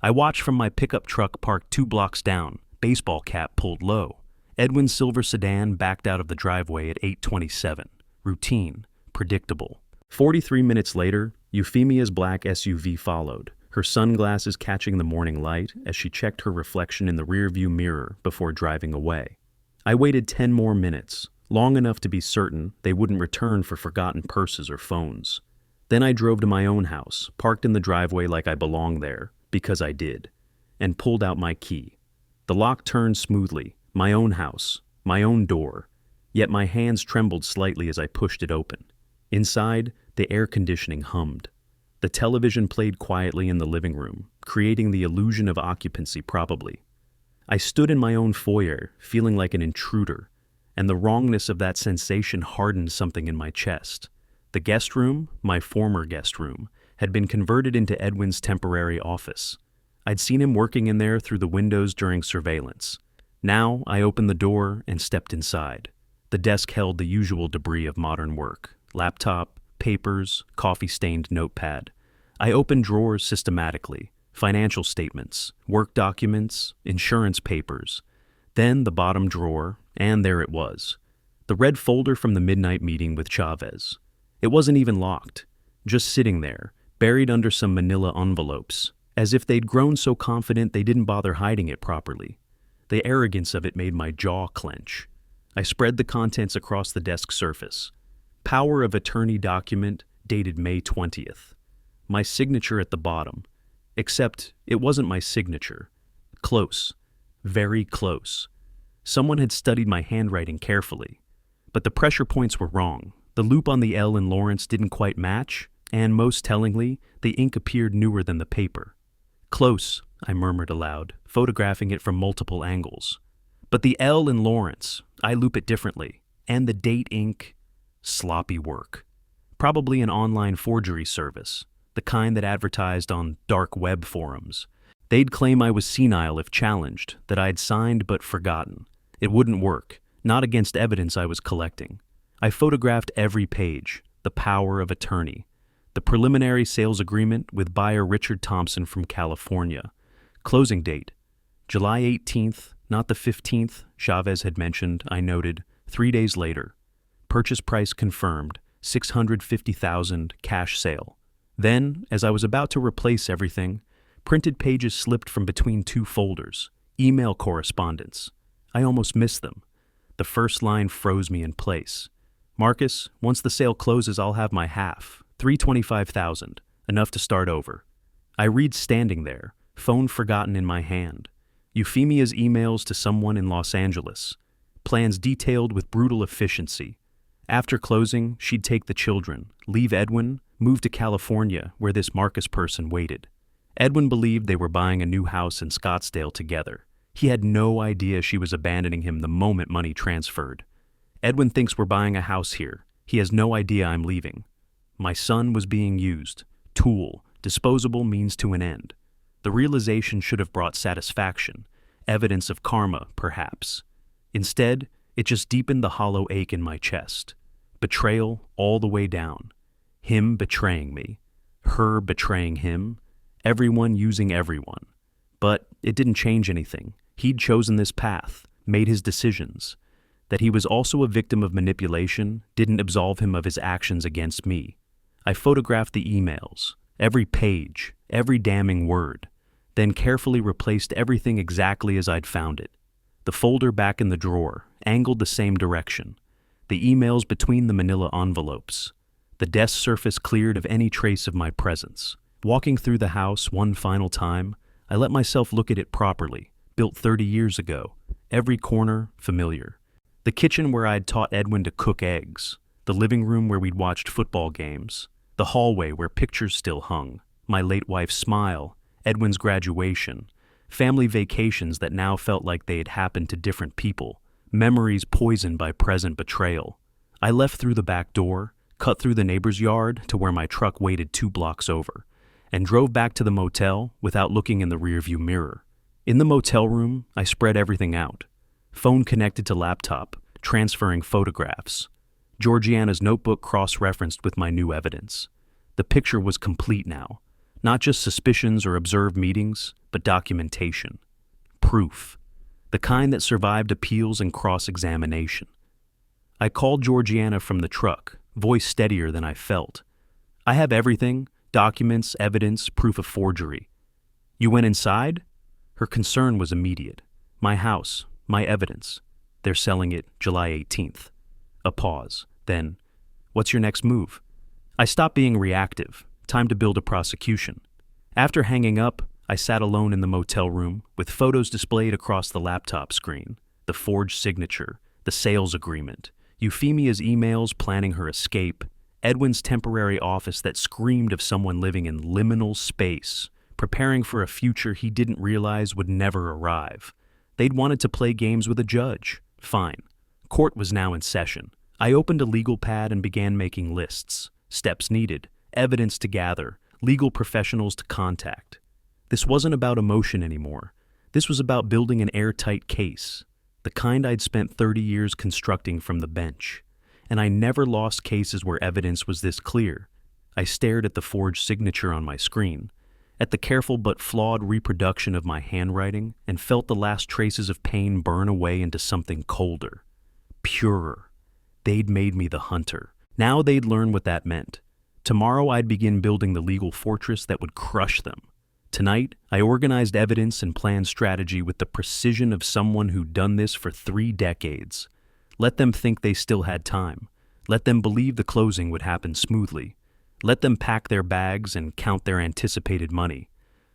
I watched from my pickup truck parked 2 blocks down, baseball cap pulled low. Edwin's silver sedan backed out of the driveway at 8:27. Routine, predictable. 43 minutes later, Euphemia's black SUV followed, her sunglasses catching the morning light as she checked her reflection in the rearview mirror before driving away. I waited 10 more minutes, long enough to be certain they wouldn't return for forgotten purses or phones. Then I drove to my own house, parked in the driveway like I belonged there, because I did, and pulled out my key. The lock turned smoothly, my own house, my own door, yet my hands trembled slightly as I pushed it open. Inside, the air conditioning hummed. The television played quietly in the living room, creating the illusion of occupancy probably. I stood in my own foyer, feeling like an intruder, and the wrongness of that sensation hardened something in my chest. The guest room, my former guest room, had been converted into Edwin's temporary office. I'd seen him working in there through the windows during surveillance. Now I opened the door and stepped inside. The desk held the usual debris of modern work: laptop, papers, coffee-stained notepad. I opened drawers systematically: financial statements, work documents, insurance papers. Then the bottom drawer, and there it was. The red folder from the midnight meeting with Chavez. It wasn't even locked, just sitting there, buried under some manila envelopes, as if they'd grown so confident they didn't bother hiding it properly. The arrogance of it made my jaw clench. I spread the contents across the desk surface. Power of attorney document dated May 20th. My signature at the bottom. Except it wasn't my signature. Close. Very close. Someone had studied my handwriting carefully. But the pressure points were wrong. The loop on the L in Lawrence didn't quite match, and most tellingly, the ink appeared newer than the paper. Close, I murmured aloud, photographing it from multiple angles. But the L in Lawrence, I loop it differently, and the date ink, sloppy work. Probably an online forgery service, the kind that advertised on dark web forums. They'd claim I was senile if challenged, that I'd signed but forgotten. It wouldn't work, not against evidence I was collecting. I photographed every page: the power of attorney, the preliminary sales agreement with buyer Richard Thompson from California. Closing date, July 18th, not the 15th, Chavez had mentioned, I noted, 3 days later. Purchase price confirmed, $650,000, cash sale. Then, as I was about to replace everything, printed pages slipped from between 2 folders, email correspondence. I almost missed them. The first line froze me in place. "Marcus, once the sale closes, I'll have my half, $325,000, enough to start over." I read standing there, phone forgotten in my hand. Euphemia's emails to someone in Los Angeles. Plans detailed with brutal efficiency. After closing, she'd take the children, leave Edwin, move to California where this Marcus person waited. Edwin believed they were buying a new house in Scottsdale together. He had no idea she was abandoning him the moment money transferred. Edwin thinks we're buying a house here. He has no idea I'm leaving. My son was being used. Tool, disposable means to an end. The realization should have brought satisfaction, evidence of karma, perhaps. Instead, it just deepened the hollow ache in my chest. Betrayal all the way down. Him betraying me. Her betraying him. Everyone using everyone. But it didn't change anything. He'd chosen this path, made his decisions. That he was also a victim of manipulation didn't absolve him of his actions against me. I photographed the emails, every page, every damning word, then carefully replaced everything exactly as I'd found it. The folder back in the drawer, angled the same direction. The emails between the manila envelopes. The desk surface cleared of any trace of my presence. Walking through the house one final time, I let myself look at it properly, built 30 years ago, every corner familiar. The kitchen where I'd taught Edwin to cook eggs, the living room where we'd watched football games, the hallway where pictures still hung, my late wife's smile, Edwin's graduation, family vacations that now felt like they had happened to different people, memories poisoned by present betrayal. I left through the back door, cut through the neighbor's yard to where my truck waited 2 blocks over, and drove back to the motel without looking in the rearview mirror. In the motel room, I spread everything out. Phone connected to laptop, transferring photographs. Georgiana's notebook cross-referenced with my new evidence. The picture was complete now. Not just suspicions or observed meetings, but documentation. Proof. The kind that survived appeals and cross-examination. I called Georgiana from the truck, voice steadier than I felt. I have everything, documents, evidence, proof of forgery. You went inside? Her concern was immediate. My house, my evidence. They're selling it July 18th. A pause. Then, what's your next move? I stopped being reactive. Time to build a prosecution. After hanging up, I sat alone in the motel room with photos displayed across the laptop screen, the forged signature, the sales agreement, Euphemia's emails planning her escape, Edwin's temporary office that screamed of someone living in liminal space, preparing for a future he didn't realize would never arrive. They'd wanted to play games with a judge. Fine. Court was now in session. I opened a legal pad and began making lists. Steps needed, evidence to gather, legal professionals to contact. This wasn't about emotion anymore. This was about building an airtight case, the kind I'd spent 30 years constructing from the bench. And I never lost cases where evidence was this clear. I stared at the forged signature on my screen, at the careful but flawed reproduction of my handwriting, and felt the last traces of pain burn away into something colder, purer. They'd made me the hunter. Now they'd learn what that meant. Tomorrow I'd begin building the legal fortress that would crush them. Tonight, I organized evidence and planned strategy with the precision of someone who'd done this for 3 decades. Let them think they still had time. Let them believe the closing would happen smoothly. Let them pack their bags and count their anticipated money.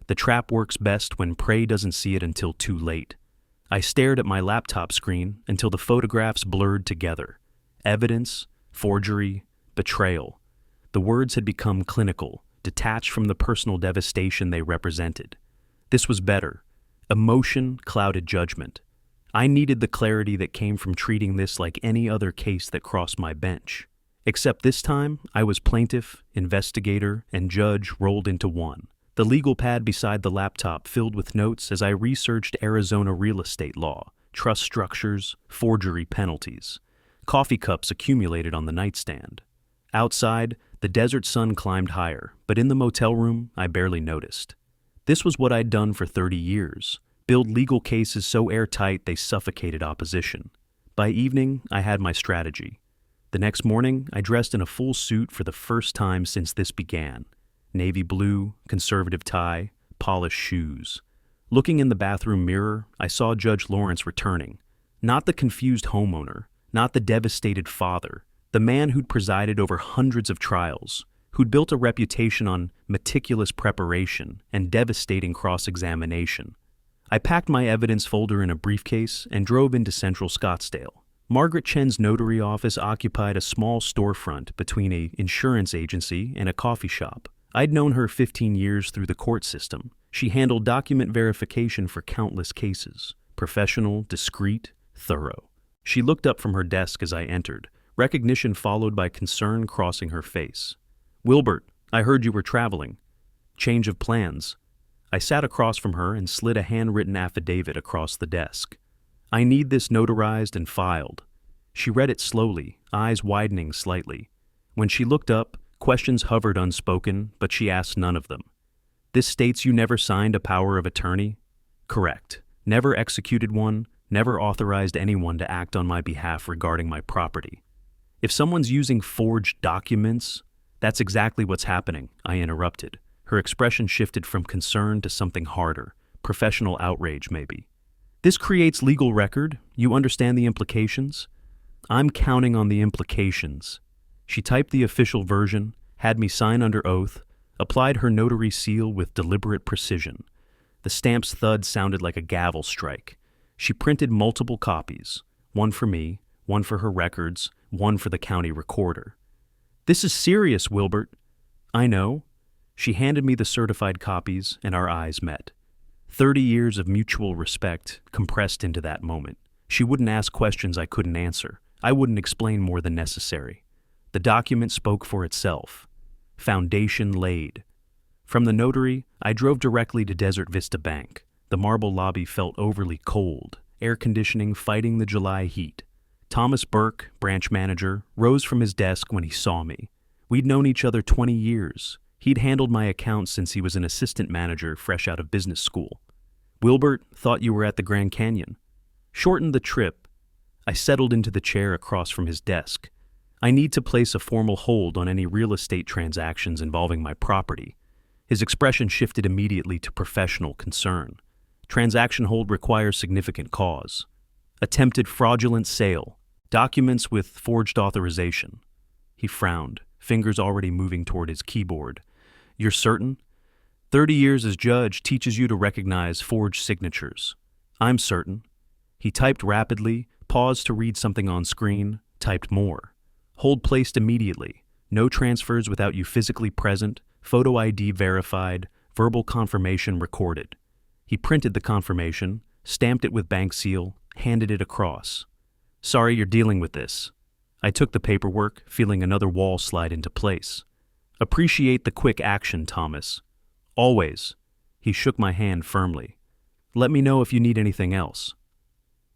The trap works best when prey doesn't see it until too late. I stared at my laptop screen until the photographs blurred together. Evidence, forgery, betrayal. The words had become clinical, detached from the personal devastation they represented. This was better. Emotion clouded judgment. I needed the clarity that came from treating this like any other case that crossed my bench. Except this time, I was plaintiff, investigator, and judge rolled into one. The legal pad beside the laptop filled with notes as I researched Arizona real estate law, trust structures, forgery penalties. Coffee cups accumulated on the nightstand. Outside, the desert sun climbed higher, but in the motel room, I barely noticed. This was what I'd done for 30 years. Build legal cases so airtight they suffocated opposition. By evening, I had my strategy. The next morning, I dressed in a full suit for the first time since this began. Navy blue, conservative tie, polished shoes. Looking in the bathroom mirror, I saw Judge Lawrence returning. Not the confused homeowner, not the devastated father, the man who'd presided over hundreds of trials, who'd built a reputation on meticulous preparation and devastating cross-examination. I packed my evidence folder in a briefcase and drove into central Scottsdale. Margaret Chen's notary office occupied a small storefront between an insurance agency and a coffee shop. I'd known her 15 years through the court system. She handled document verification for countless cases. Professional, discreet, thorough. She looked up from her desk as I entered, recognition followed by concern crossing her face. "Wilbert, I heard you were traveling. Change of plans." I sat across from her and slid a handwritten affidavit across the desk. "I need this notarized and filed." She read it slowly, eyes widening slightly. When she looked up, questions hovered unspoken, but she asked none of them. "This states you never signed a power of attorney?" "Correct. Never executed one, never authorized anyone to act on my behalf regarding my property." "If someone's using forged documents..." "That's exactly what's happening," I interrupted. Her expression shifted from concern to something harder, professional outrage maybe. This creates legal record. You understand the implications? I'm counting on the implications. She typed the official version, had me sign under oath, applied her notary seal with deliberate precision. The stamp's thud sounded like a gavel strike. She printed multiple copies, one for me, one for her records, one for the county recorder. This is serious, Wilbert. I know. She handed me the certified copies, and our eyes met. 30 years of mutual respect compressed into that moment. She wouldn't ask questions I couldn't answer. I wouldn't explain more than necessary. The document spoke for itself. Foundation laid. From the notary, I drove directly to Desert Vista Bank. The marble lobby felt overly cold, air conditioning fighting the July heat. Thomas Burke, branch manager, rose from his desk when he saw me. We'd known each other 20 years. He'd handled my accounts since he was an assistant manager fresh out of business school. Wilbert, thought you were at the Grand Canyon. Shortened the trip. I settled into the chair across from his desk. I need to place a formal hold on any real estate transactions involving my property. His expression shifted immediately to professional concern. Transaction hold requires significant cause. Attempted fraudulent sale. Documents with forged authorization. He frowned, fingers already moving toward his keyboard. You're certain? 30 years as judge teaches you to recognize forged signatures. I'm certain. He typed rapidly, paused to read something on screen, typed more. Hold placed immediately. No transfers without you physically present. Photo ID verified. Verbal confirmation recorded. He printed the confirmation, stamped it with bank seal, handed it across. Sorry you're dealing with this. I took the paperwork, feeling another wall slide into place. Appreciate the quick action, Thomas. Always. He shook my hand firmly. Let me know if you need anything else.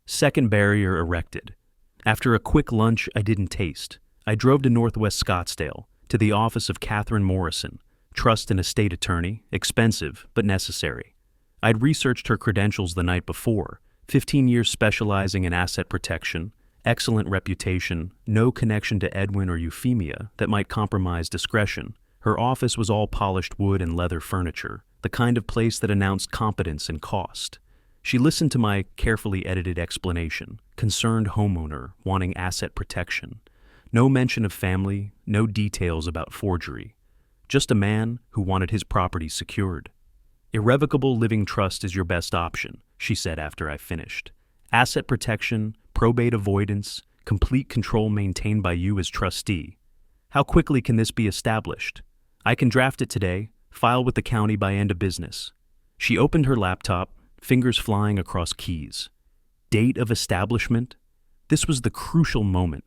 Second barrier erected. After a quick lunch I didn't taste, I drove to Northwest Scottsdale, to the office of Catherine Morrison, trust and estate attorney, expensive but necessary. I'd researched her credentials the night before, 15 years specializing in asset protection, excellent reputation, no connection to Edwin or Euphemia that might compromise discretion. Her office was all polished wood and leather furniture, the kind of place that announced competence and cost. She listened to my carefully edited explanation, concerned homeowner wanting asset protection. No mention of family, no details about forgery. Just a man who wanted his property secured. Irrevocable living trust is your best option, she said after I finished. Asset protection, probate avoidance, complete control maintained by you as trustee. How quickly can this be established? I can draft it today, file with the county by end of business. She opened her laptop, fingers flying across keys. Date of establishment? This was the crucial moment.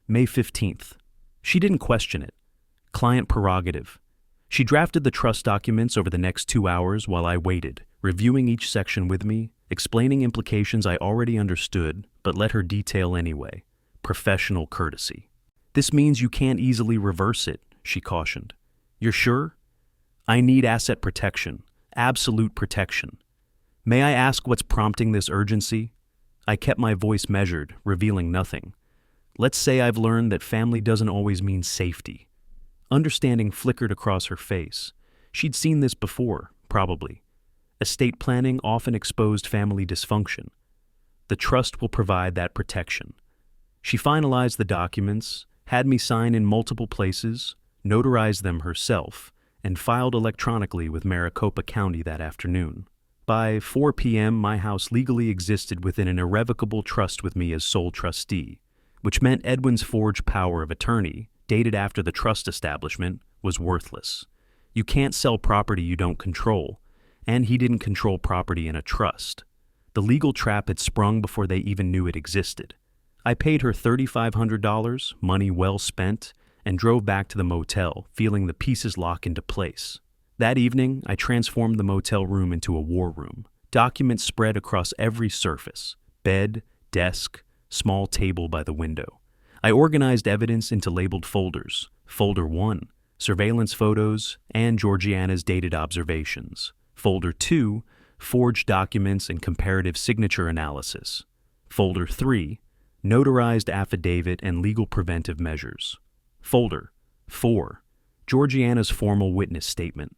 May 15th. She didn't question it. Client prerogative. She drafted the trust documents over the next 2 hours while I waited, reviewing each section with me, explaining implications I already understood, but let her detail anyway. Professional courtesy. This means you can't easily reverse it, she cautioned. You're sure? I need asset protection, absolute protection. May I ask what's prompting this urgency? I kept my voice measured, revealing nothing. Let's say I've learned that family doesn't always mean safety. Understanding flickered across her face. She'd seen this before, probably. Estate planning often exposed family dysfunction. The trust will provide that protection. She finalized the documents, had me sign in multiple places, notarized them herself, and filed electronically with Maricopa County that afternoon. By 4 p.m., my house legally existed within an irrevocable trust with me as sole trustee, which meant Edwin's forged power of attorney, dated after the trust establishment, was worthless. You can't sell property you don't control, and he didn't control property in a trust. The legal trap had sprung before they even knew it existed. I paid her $3,500, money well spent, and drove back to the motel, feeling the pieces lock into place. That evening, I transformed the motel room into a war room. Documents spread across every surface: bed, desk, small table by the window. I organized evidence into labeled folders. Folder 1, surveillance photos and Georgiana's dated observations. Folder 2, forged documents and comparative signature analysis. Folder 3, notarized affidavit and legal preventive measures. Folder 4, Georgiana's formal witness statement.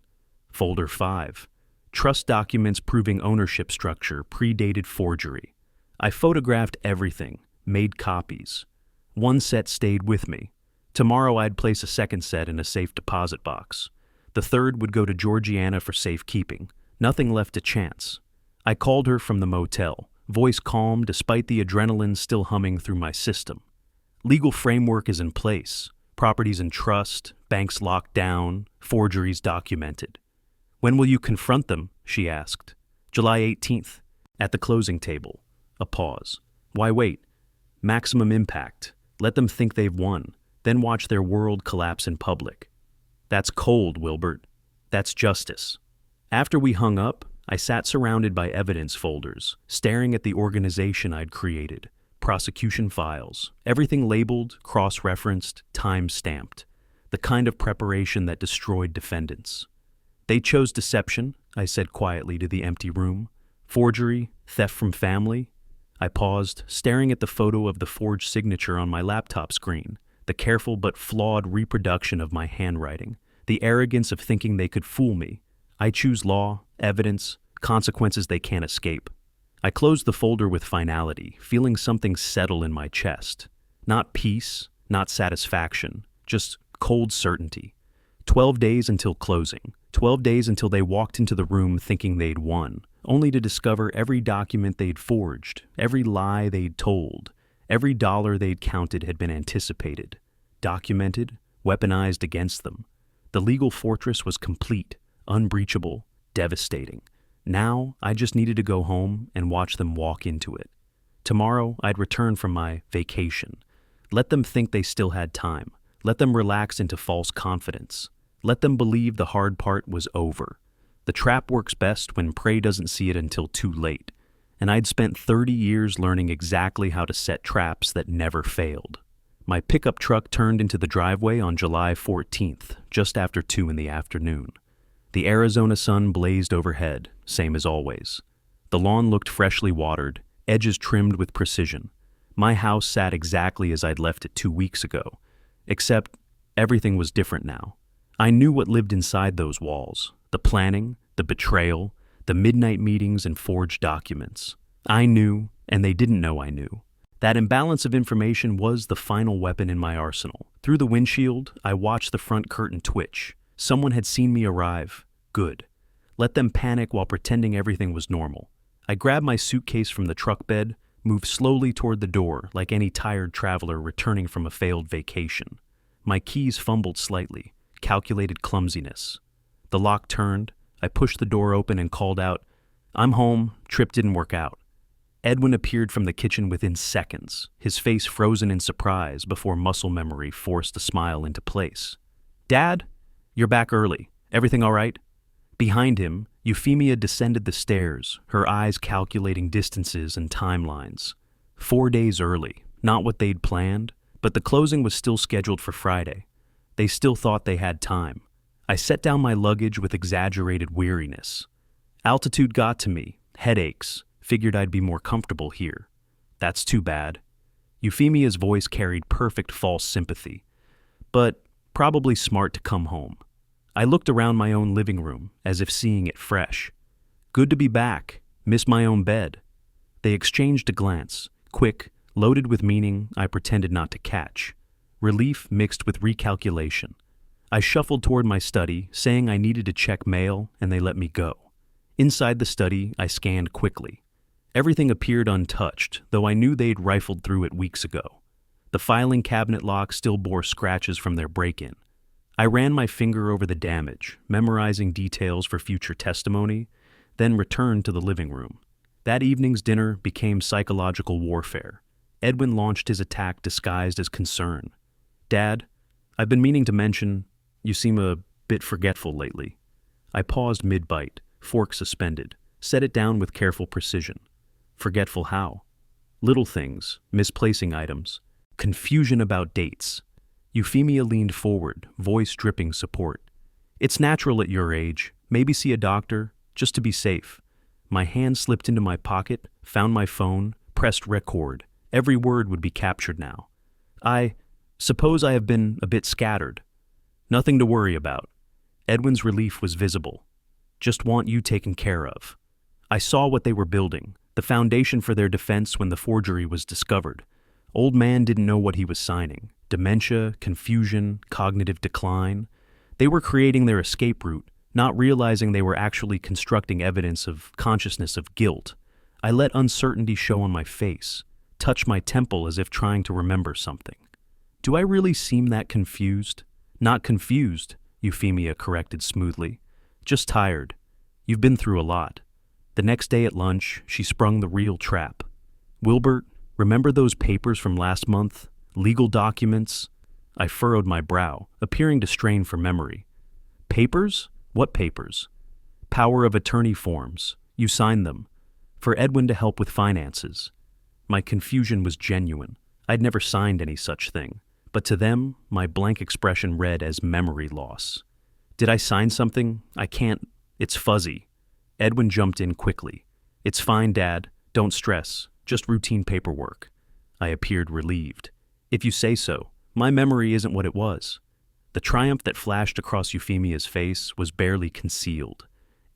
Folder 5. Trust documents proving ownership structure predated forgery. I photographed everything, made copies. One set stayed with me. Tomorrow I'd place a second set in a safe deposit box. The third would go to Georgiana for safekeeping. Nothing left to chance. I called her from the motel, voice calm despite the adrenaline still humming through my system. Legal framework is in place. Properties in trust, banks locked down, forgeries documented. When will you confront them? She asked. July 18th, at the closing table. A pause. Why wait? Maximum impact. Let them think they've won, then watch their world collapse in public. That's cold, Wilbert. That's justice. After we hung up, I sat surrounded by evidence folders, staring at the organization I'd created. Prosecution files, everything labeled, cross-referenced, time-stamped. The kind of preparation that destroyed defendants. They chose deception, I said quietly to the empty room. Forgery, theft from family. I paused, staring at the photo of the forged signature on my laptop screen, the careful but flawed reproduction of my handwriting, the arrogance of thinking they could fool me. I choose law, evidence, consequences they can't escape. I closed the folder with finality, feeling something settle in my chest. Not peace, not satisfaction, just cold certainty. 12 days until closing. 12 days until they walked into the room thinking they'd won, only to discover every document they'd forged, every lie they'd told, every dollar they'd counted had been anticipated, documented, weaponized against them. The legal fortress was complete, unbreachable, devastating. Now, I just needed to go home and watch them walk into it. Tomorrow, I'd return from my vacation. Let them think they still had time. Let them relax into false confidence. Let them believe the hard part was over. The trap works best when prey doesn't see it until too late. And I'd spent 30 years learning exactly how to set traps that never failed. My pickup truck turned into the driveway on July 14th, just after 2 in the afternoon. The Arizona sun blazed overhead, same as always. The lawn looked freshly watered, edges trimmed with precision. My house sat exactly as I'd left it 2 weeks ago, except everything was different now. I knew what lived inside those walls, the planning, the betrayal, the midnight meetings and forged documents. I knew, and they didn't know I knew. That imbalance of information was the final weapon in my arsenal. Through the windshield, I watched the front curtain twitch. Someone had seen me arrive. Good. Let them panic while pretending everything was normal. I grabbed my suitcase from the truck bed, moved slowly toward the door like any tired traveler returning from a failed vacation. My keys fumbled slightly, calculated clumsiness. The lock turned. I pushed the door open and called out, "I'm home. Trip didn't work out." Edwin appeared from the kitchen within seconds, his face frozen in surprise before muscle memory forced a smile into place. "Dad? You're back early. Everything all right?" Behind him, Euphemia descended the stairs, her eyes calculating distances and timelines. 4 days early, not what they'd planned, but the closing was still scheduled for Friday. They still thought they had time. I set down my luggage with exaggerated weariness. Altitude got to me, headaches, figured I'd be more comfortable here. That's too bad. Euphemia's voice carried perfect false sympathy, but probably smart to come home. I looked around my own living room, as if seeing it fresh. Good to be back. Miss my own bed. They exchanged a glance, quick, loaded with meaning I pretended not to catch. Relief mixed with recalculation. I shuffled toward my study, saying I needed to check mail, and they let me go. Inside the study, I scanned quickly. Everything appeared untouched, though I knew they'd rifled through it weeks ago. The filing cabinet lock still bore scratches from their break-in. I ran my finger over the damage, memorizing details for future testimony, then returned to the living room. That evening's dinner became psychological warfare. Edwin launched his attack disguised as concern. "Dad, I've been meaning to mention, you seem a bit forgetful lately." I paused mid-bite, fork suspended, set it down with careful precision. Forgetful how? Little things, misplacing items, confusion about dates. Euphemia leaned forward, voice dripping support. "It's natural at your age. Maybe see a doctor, just to be safe." My hand slipped into my pocket, found my phone, pressed record. Every word would be captured now. "I suppose I have been a bit scattered." "Nothing to worry about." Edwin's relief was visible. Just want you taken care of. I saw what they were building, the foundation for their defense when the forgery was discovered. Old man didn't know what he was signing. Dementia, confusion, cognitive decline. They were creating their escape route, not realizing they were actually constructing evidence of consciousness of guilt. I let uncertainty show on my face, touch my temple as if trying to remember something. Do I really seem that confused? Not confused, Euphemia corrected smoothly. Just tired. You've been through a lot. The next day at lunch, she sprung the real trap. Wilbert, remember those papers from last month? Legal documents? I furrowed my brow, appearing to strain for memory. Papers? What papers? Power of attorney forms. You signed them. For Edwin to help with finances. My confusion was genuine. I'd never signed any such thing. But to them, my blank expression read as memory loss. Did I sign something? I can't. It's fuzzy. Edwin jumped in quickly. It's fine, Dad. Don't stress. Just routine paperwork. I appeared relieved. If you say so. My memory isn't what it was. The triumph that flashed across Euphemia's face was barely concealed.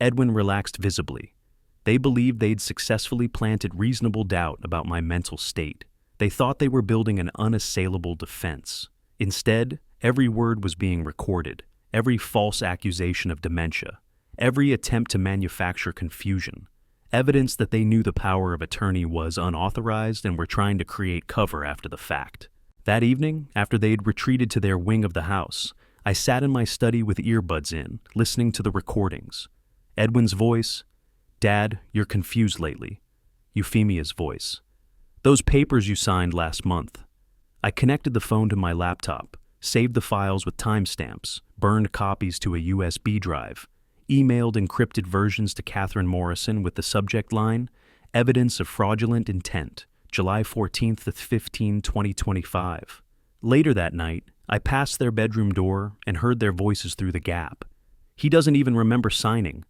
Edwin relaxed visibly. They believed they'd successfully planted reasonable doubt about my mental state. They thought they were building an unassailable defense. Instead, every word was being recorded, every false accusation of dementia, every attempt to manufacture confusion, evidence that they knew the power of attorney was unauthorized and were trying to create cover after the fact. That evening, after they'd retreated to their wing of the house, I sat in my study with earbuds in, listening to the recordings. Edwin's voice, Dad, you're confused lately. Euphemia's voice, those papers you signed last month. I connected the phone to my laptop, saved the files with timestamps, burned copies to a USB drive, emailed encrypted versions to Catherine Morrison with the subject line, Evidence of Fraudulent Intent, July 14th to 15, 2025. Later that night, I passed their bedroom door and heard their voices through the gap. He doesn't even remember signing.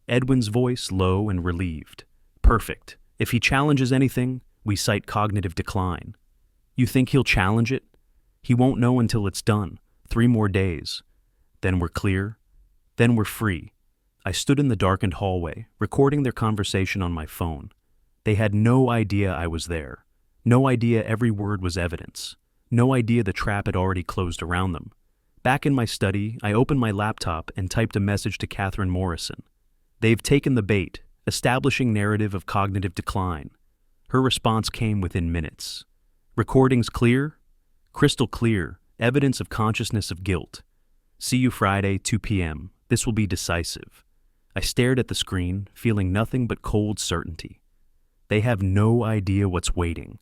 Edwin's voice low and relieved. Perfect. If he challenges anything, we cite cognitive decline. You think he'll challenge it? He won't know until it's done. 3 more days. Then we're clear. Then we're free. I stood in the darkened hallway, recording their conversation on my phone. They had no idea I was there. No idea every word was evidence. No idea the trap had already closed around them. Back in my study, I opened my laptop and typed a message to Catherine Morrison. They've taken the bait, establishing narrative of cognitive decline. Her response came within minutes. Recordings clear? Crystal clear. Evidence of consciousness of guilt. See you Friday, 2 p.m. This will be decisive. I stared at the screen, feeling nothing but cold certainty. They have no idea what's waiting.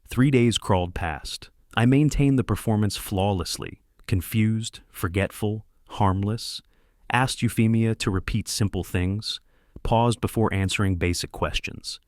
3 days crawled past. I maintained the performance flawlessly, confused, forgetful, harmless, asked Euphemia to repeat simple things, paused before answering basic questions.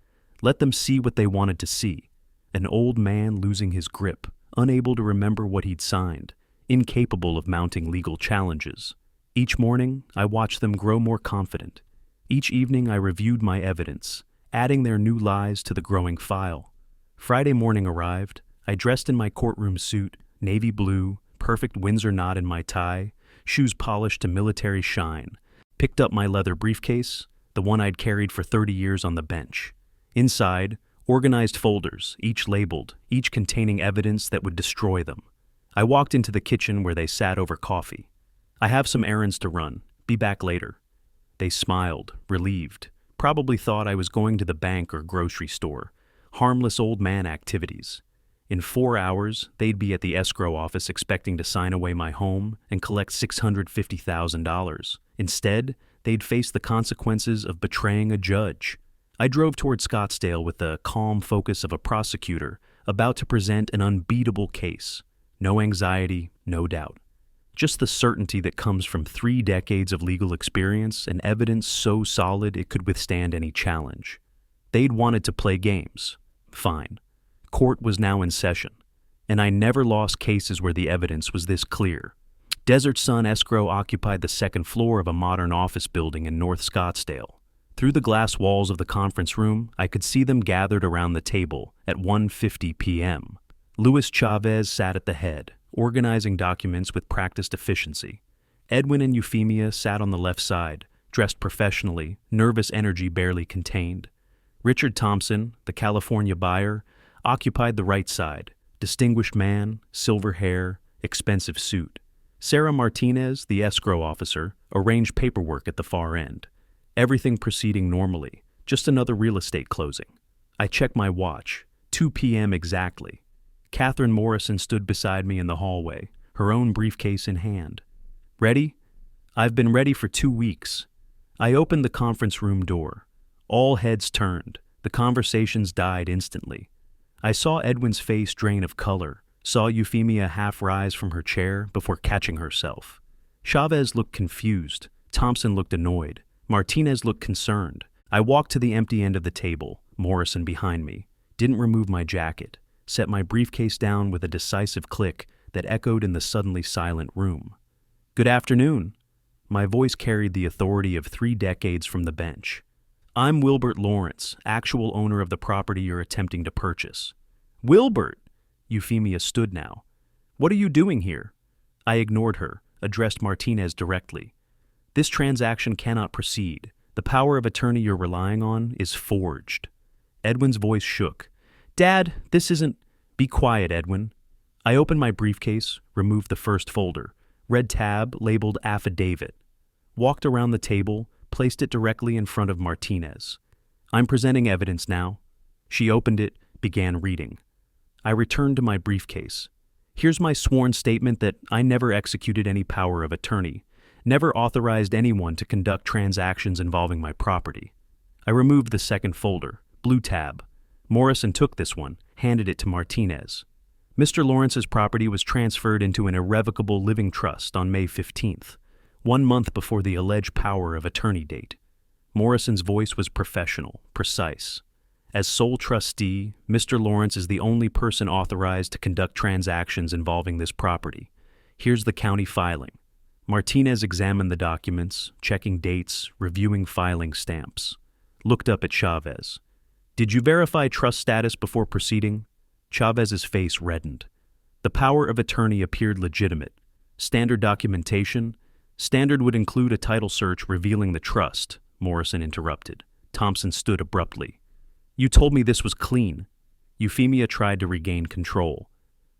Let them see what they wanted to see. An old man losing his grip, unable to remember what he'd signed, incapable of mounting legal challenges. Each morning, I watched them grow more confident. Each evening, I reviewed my evidence, adding their new lies to the growing file. Friday morning arrived. I dressed in my courtroom suit, navy blue, perfect Windsor knot in my tie, shoes polished to military shine, picked up my leather briefcase, the one I'd carried for 30 years on the bench. Inside, organized folders, each labeled, each containing evidence that would destroy them. I walked into the kitchen where they sat over coffee. I have some errands to run. Be back later. They smiled, relieved, probably thought I was going to the bank or grocery store. Harmless old man activities. In 4 hours, they'd be at the escrow office expecting to sign away my home and collect $650,000. Instead, they'd face the consequences of betraying a judge. I drove toward Scottsdale with the calm focus of a prosecutor about to present an unbeatable case. No anxiety, no doubt. Just the certainty that comes from 3 decades of legal experience and evidence so solid it could withstand any challenge. They'd wanted to play games. Fine. Court was now in session, and I never lost cases where the evidence was this clear. Desert Sun Escrow occupied the 2nd floor of a modern office building in North Scottsdale. Through the glass walls of the conference room, I could see them gathered around the table at 1:50 p.m. Luis Chavez sat at the head, organizing documents with practiced efficiency. Edwin and Euphemia sat on the left side, dressed professionally, nervous energy barely contained. Richard Thompson, the California buyer, occupied the right side, distinguished man, silver hair, expensive suit. Sarah Martinez, the escrow officer, arranged paperwork at the far end. Everything proceeding normally, just another real estate closing. I checked my watch, 2 p.m. exactly. Catherine Morrison stood beside me in the hallway, her own briefcase in hand. Ready? I've been ready for 2 weeks. I opened the conference room door. All heads turned. The conversations died instantly. I saw Edwin's face drain of color, saw Euphemia half rise from her chair before catching herself. Chavez looked confused. Thompson looked annoyed. Martinez looked concerned. I walked to the empty end of the table, Morrison behind me, didn't remove my jacket, set my briefcase down with a decisive click that echoed in the suddenly silent room. Good afternoon. My voice carried the authority of 3 decades from the bench. I'm Wilbert Lawrence, actual owner of the property you're attempting to purchase. Wilbert! Euphemia stood now. What are you doing here? I ignored her, addressed Martinez directly. This transaction cannot proceed. The power of attorney you're relying on is forged. Edwin's voice shook. Dad, this isn't... Be quiet, Edwin. I opened my briefcase, removed the first folder, red tab labeled affidavit, walked around the table, placed it directly in front of Martinez. I'm presenting evidence now. She opened it, began reading. I returned to my briefcase. Here's my sworn statement that I never executed any power of attorney, never authorized anyone to conduct transactions involving my property. I removed the second folder, blue tab. Morrison took this one, handed it to Martinez. Mr. Lawrence's property was transferred into an irrevocable living trust on May 15th, 1 month before the alleged power of attorney date. Morrison's voice was professional, precise. As sole trustee, Mr. Lawrence is the only person authorized to conduct transactions involving this property. Here's the county filing. Martinez examined the documents, checking dates, reviewing filing stamps. Looked up at Chavez. Did you verify trust status before proceeding? Chavez's face reddened. The power of attorney appeared legitimate. Standard documentation? Standard would include a title search revealing the trust, Morrison interrupted. Thompson stood abruptly. You told me this was clean. Euphemia tried to regain control.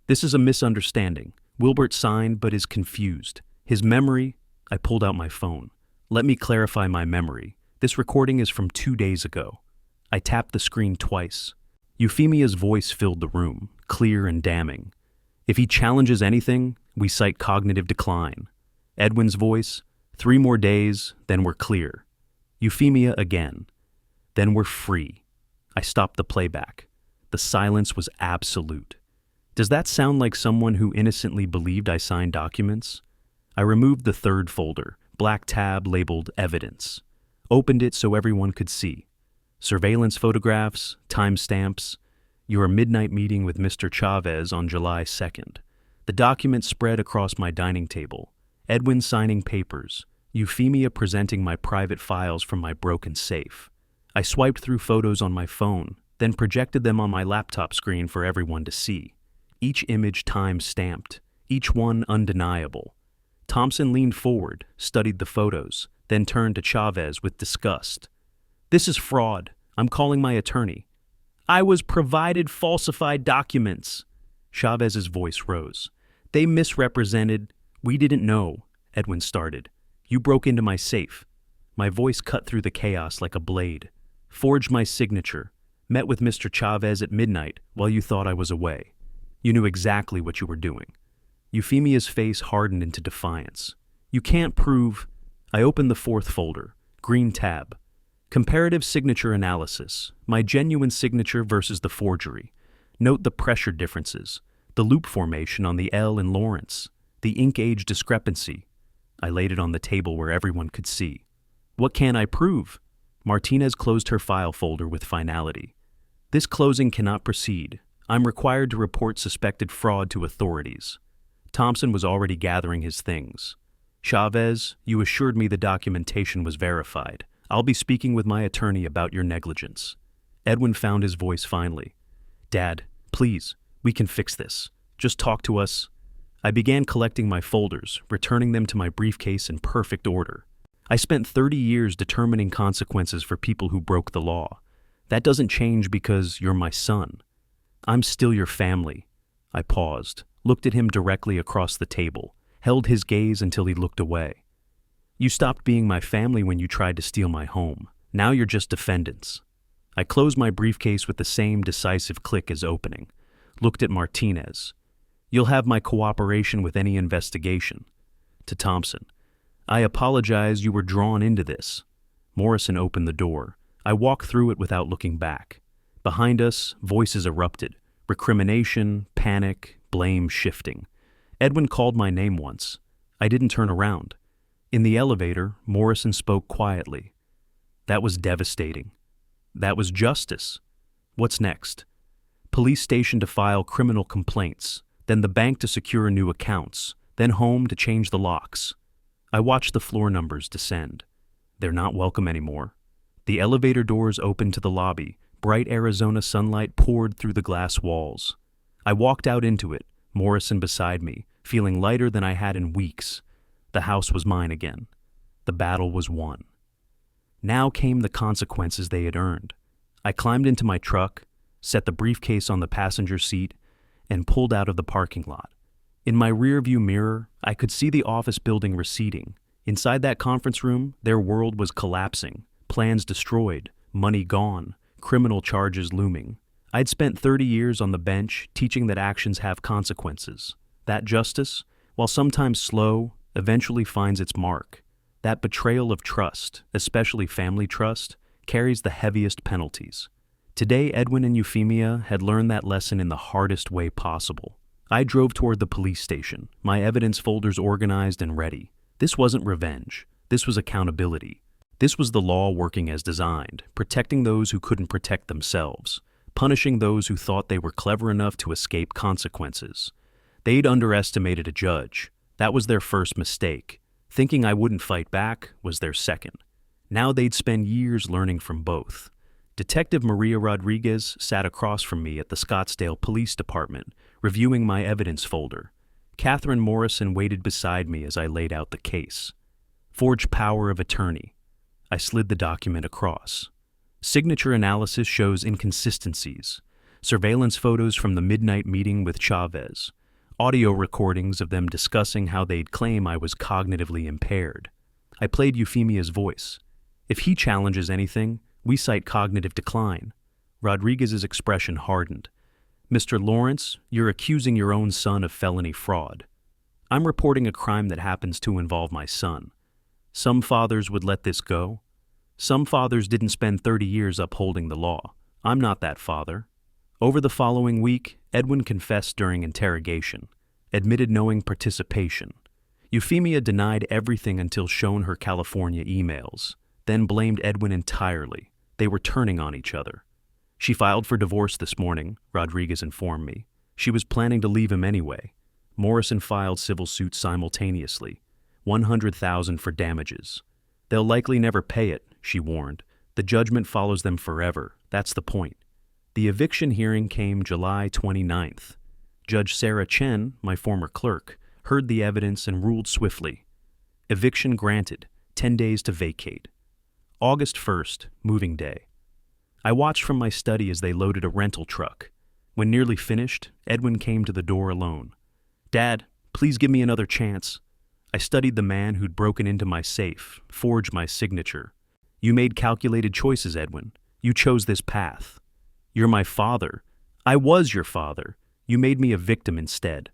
This is a misunderstanding. Wilbert signed but is confused. His memory... I pulled out my phone. Let me clarify my memory. This recording is from 2 days ago. I tapped the screen twice. Euphemia's voice filled the room, clear and damning. If he challenges anything, we cite cognitive decline. Edwin's voice, 3 more days, then we're clear. Euphemia again. Then we're free. I stopped the playback. The silence was absolute. Does that sound like someone who innocently believed I signed documents? I removed the third folder, black tab labeled evidence. Opened it so everyone could see. Surveillance photographs, timestamps. Your midnight meeting with Mr. Chavez on July 2nd. The document spread across my dining table. Edwin signing papers. Euphemia presenting my private files from my broken safe. I swiped through photos on my phone, then projected them on my laptop screen for everyone to see. Each image time-stamped, each one undeniable. Thompson leaned forward, studied the photos, then turned to Chavez with disgust. This is fraud. I'm calling my attorney. I was provided falsified documents. Chavez's voice rose. They misrepresented. We didn't know, Edwin started. You broke into my safe. My voice cut through the chaos like a blade. Forged my signature. Met with Mr. Chavez at midnight while you thought I was away. You knew exactly what you were doing. Euphemia's face hardened into defiance. You can't prove... I opened the fourth folder. Green tab. Comparative signature analysis. My genuine signature versus the forgery. Note the pressure differences. The loop formation on the L in Lawrence. The ink age discrepancy. I laid it on the table where everyone could see. What can I prove? Martinez closed her file folder with finality. This closing cannot proceed. I'm required to report suspected fraud to authorities. Thompson was already gathering his things. Chavez, you assured me the documentation was verified. I'll be speaking with my attorney about your negligence. Edwin found his voice finally. Dad, please, we can fix this. Just talk to us. I began collecting my folders, returning them to my briefcase in perfect order. I spent 30 years determining consequences for people who broke the law. That doesn't change because you're my son. I'm still your family." I paused, looked at him directly across the table, held his gaze until he looked away. "You stopped being my family when you tried to steal my home. Now you're just defendants." I closed my briefcase with the same decisive click as opening, looked at Martinez. "You'll have my cooperation with any investigation." To Thompson, "I apologize you were drawn into this." Morrison opened the door. I walked through it without looking back. Behind us, voices erupted. Recrimination, panic, blame shifting. Edwin called my name once. I didn't turn around. In the elevator, Morrison spoke quietly. "That was devastating. That was justice. What's next?" "Police station to file criminal complaints, then the bank to secure new accounts, then home to change the locks." I watched the floor numbers descend. They're not welcome anymore. The elevator doors opened to the lobby. Bright Arizona sunlight poured through the glass walls. I walked out into it, Morrison beside me, feeling lighter than I had in weeks. The house was mine again. The battle was won. Now came the consequences they had earned. I climbed into my truck, set the briefcase on the passenger seat, and pulled out of the parking lot. In my rearview mirror, I could see the office building receding. Inside that conference room, their world was collapsing, plans destroyed, money gone, criminal charges looming. I'd spent 30 years on the bench teaching that actions have consequences. That justice, while sometimes slow, eventually finds its mark. That betrayal of trust, especially family trust, carries the heaviest penalties. Today, Edwin and Euphemia had learned that lesson in the hardest way possible. I drove toward the police station, my evidence folders organized and ready. This wasn't revenge. This was accountability. This was the law working as designed, protecting those who couldn't protect themselves, punishing those who thought they were clever enough to escape consequences. They'd underestimated a judge. That was their first mistake. Thinking I wouldn't fight back was their second. Now they'd spend years learning from both. Detective Maria Rodriguez sat across from me at the Scottsdale Police Department, reviewing my evidence folder. Catherine Morrison waited beside me as I laid out the case. Forged power of attorney. I slid the document across. Signature analysis shows inconsistencies. Surveillance photos from the midnight meeting with Chavez. Audio recordings of them discussing how they'd claim I was cognitively impaired. I played Euphemia's voice. "If he challenges anything, we cite cognitive decline." Rodriguez's expression hardened. "Mr. Lawrence, you're accusing your own son of felony fraud." "I'm reporting a crime that happens to involve my son. Some fathers would let this go. Some fathers didn't spend 30 years upholding the law. I'm not that father." Over the following week, Edwin confessed during interrogation, admitted knowing participation. Euphemia denied everything until shown her California emails, then blamed Edwin entirely. They were turning on each other. "She filed for divorce this morning," Rodriguez informed me. "She was planning to leave him anyway." Morrison filed civil suit simultaneously. $100,000 for damages. "They'll likely never pay it," she warned. "The judgment follows them forever. That's the point." The eviction hearing came July 29th. Judge Sarah Chen, my former clerk, heard the evidence and ruled swiftly. Eviction granted, 10 days to vacate. August 1st, moving day. I watched from my study as they loaded a rental truck. When nearly finished, Edwin came to the door alone. "Dad, please give me another chance." I studied the man who'd broken into my safe, forged my signature. "You made calculated choices, Edwin. You chose this path. You're my father. I was your father. You made me a victim instead."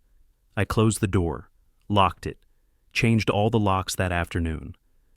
I closed the door, locked it, changed all the locks that afternoon.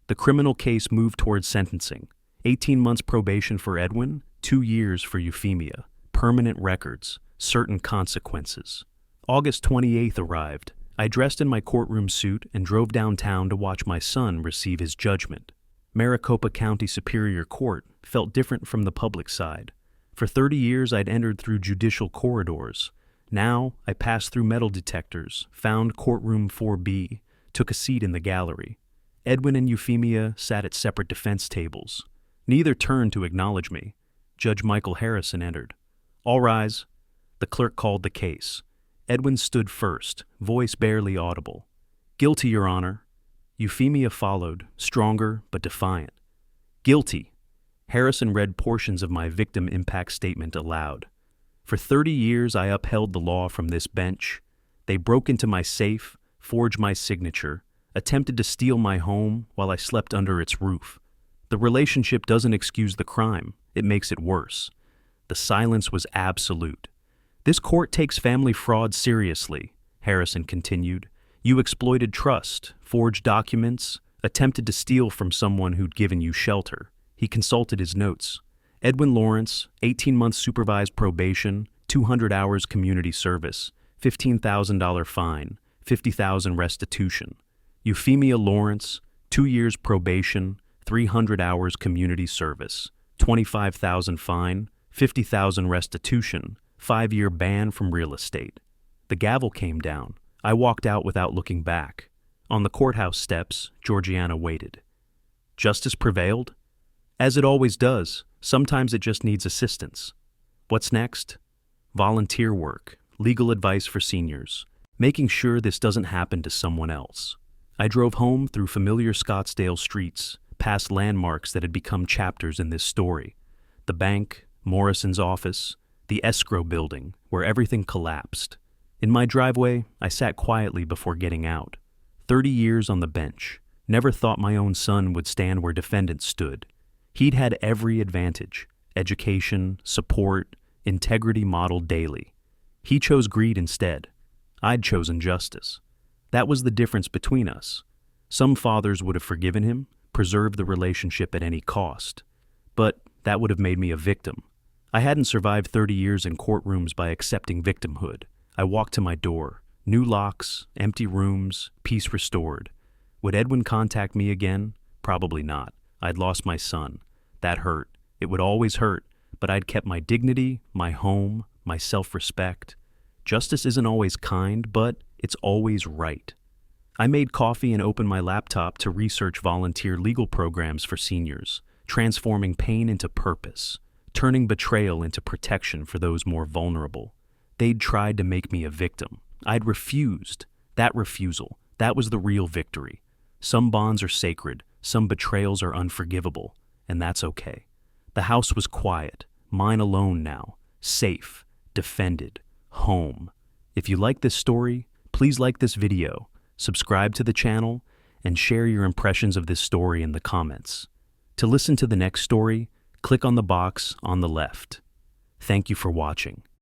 The criminal case moved towards sentencing. 18 months probation for Edwin, 2 years for Euphemia. Permanent records, certain consequences. August 28th arrived. I dressed in my courtroom suit and drove downtown to watch my son receive his judgment. Maricopa County Superior Court felt different from the public side. For 30 years I'd entered through judicial corridors. Now I passed through metal detectors, found courtroom 4B, took a seat in the gallery. Edwin and Euphemia sat at separate defense tables. Neither turned to acknowledge me. Judge Michael Harrison entered. "All rise." The clerk called the case. Edwin stood first, voice barely audible. "Guilty, Your Honor." Euphemia followed, stronger but defiant. Guilty. Harrison read portions of my victim impact statement aloud. For 30 years I upheld the law from this bench. They broke into my safe, forged my signature, attempted to steal my home while I slept under its roof. The relationship doesn't excuse the crime, it makes it worse. The silence was absolute. This court takes family fraud seriously, Harrison continued. You exploited trust, forged documents, attempted to steal from someone who'd given you shelter. He consulted his notes. Edwin Lawrence, 18 months supervised probation, 200 hours community service, $15,000 fine, $50,000 restitution. Euphemia Lawrence, 2 years probation, 300 hours community service, $25,000 fine, $50,000 restitution, 5-year ban from real estate. The gavel came down. I walked out without looking back. On the courthouse steps, Georgiana waited. Justice prevailed? As it always does, sometimes it just needs assistance. What's next? Volunteer work, legal advice for seniors, making sure this doesn't happen to someone else. I drove home through familiar Scottsdale streets, past landmarks that had become chapters in this story. The bank, Morrison's office, the escrow building, where everything collapsed. In my driveway, I sat quietly before getting out. 30 years on the bench. Never thought my own son would stand where defendants stood. He'd had every advantage: education, support, integrity modeled daily. He chose greed instead. I'd chosen justice. That was the difference between us. Some fathers would have forgiven him, preserved the relationship at any cost. But that would have made me a victim. I hadn't survived 30 years in courtrooms by accepting victimhood. I walked to my door. New locks, empty rooms, peace restored. Would Edwin contact me again? Probably not. I'd lost my son. That hurt. It would always hurt, but I'd kept my dignity, my home, my self-respect. Justice isn't always kind, but it's always right. I made coffee and opened my laptop to research volunteer legal programs for seniors, transforming pain into purpose, turning betrayal into protection for those more vulnerable. They'd tried to make me a victim. I'd refused. That refusal, that was the real victory. Some bonds are sacred, some betrayals are unforgivable, and that's okay. The house was quiet, mine alone now, safe, defended, home. If you like this story, please like this video, subscribe to the channel, and share your impressions of this story in the comments. To listen to the next story, click on the box on the left. Thank you for watching.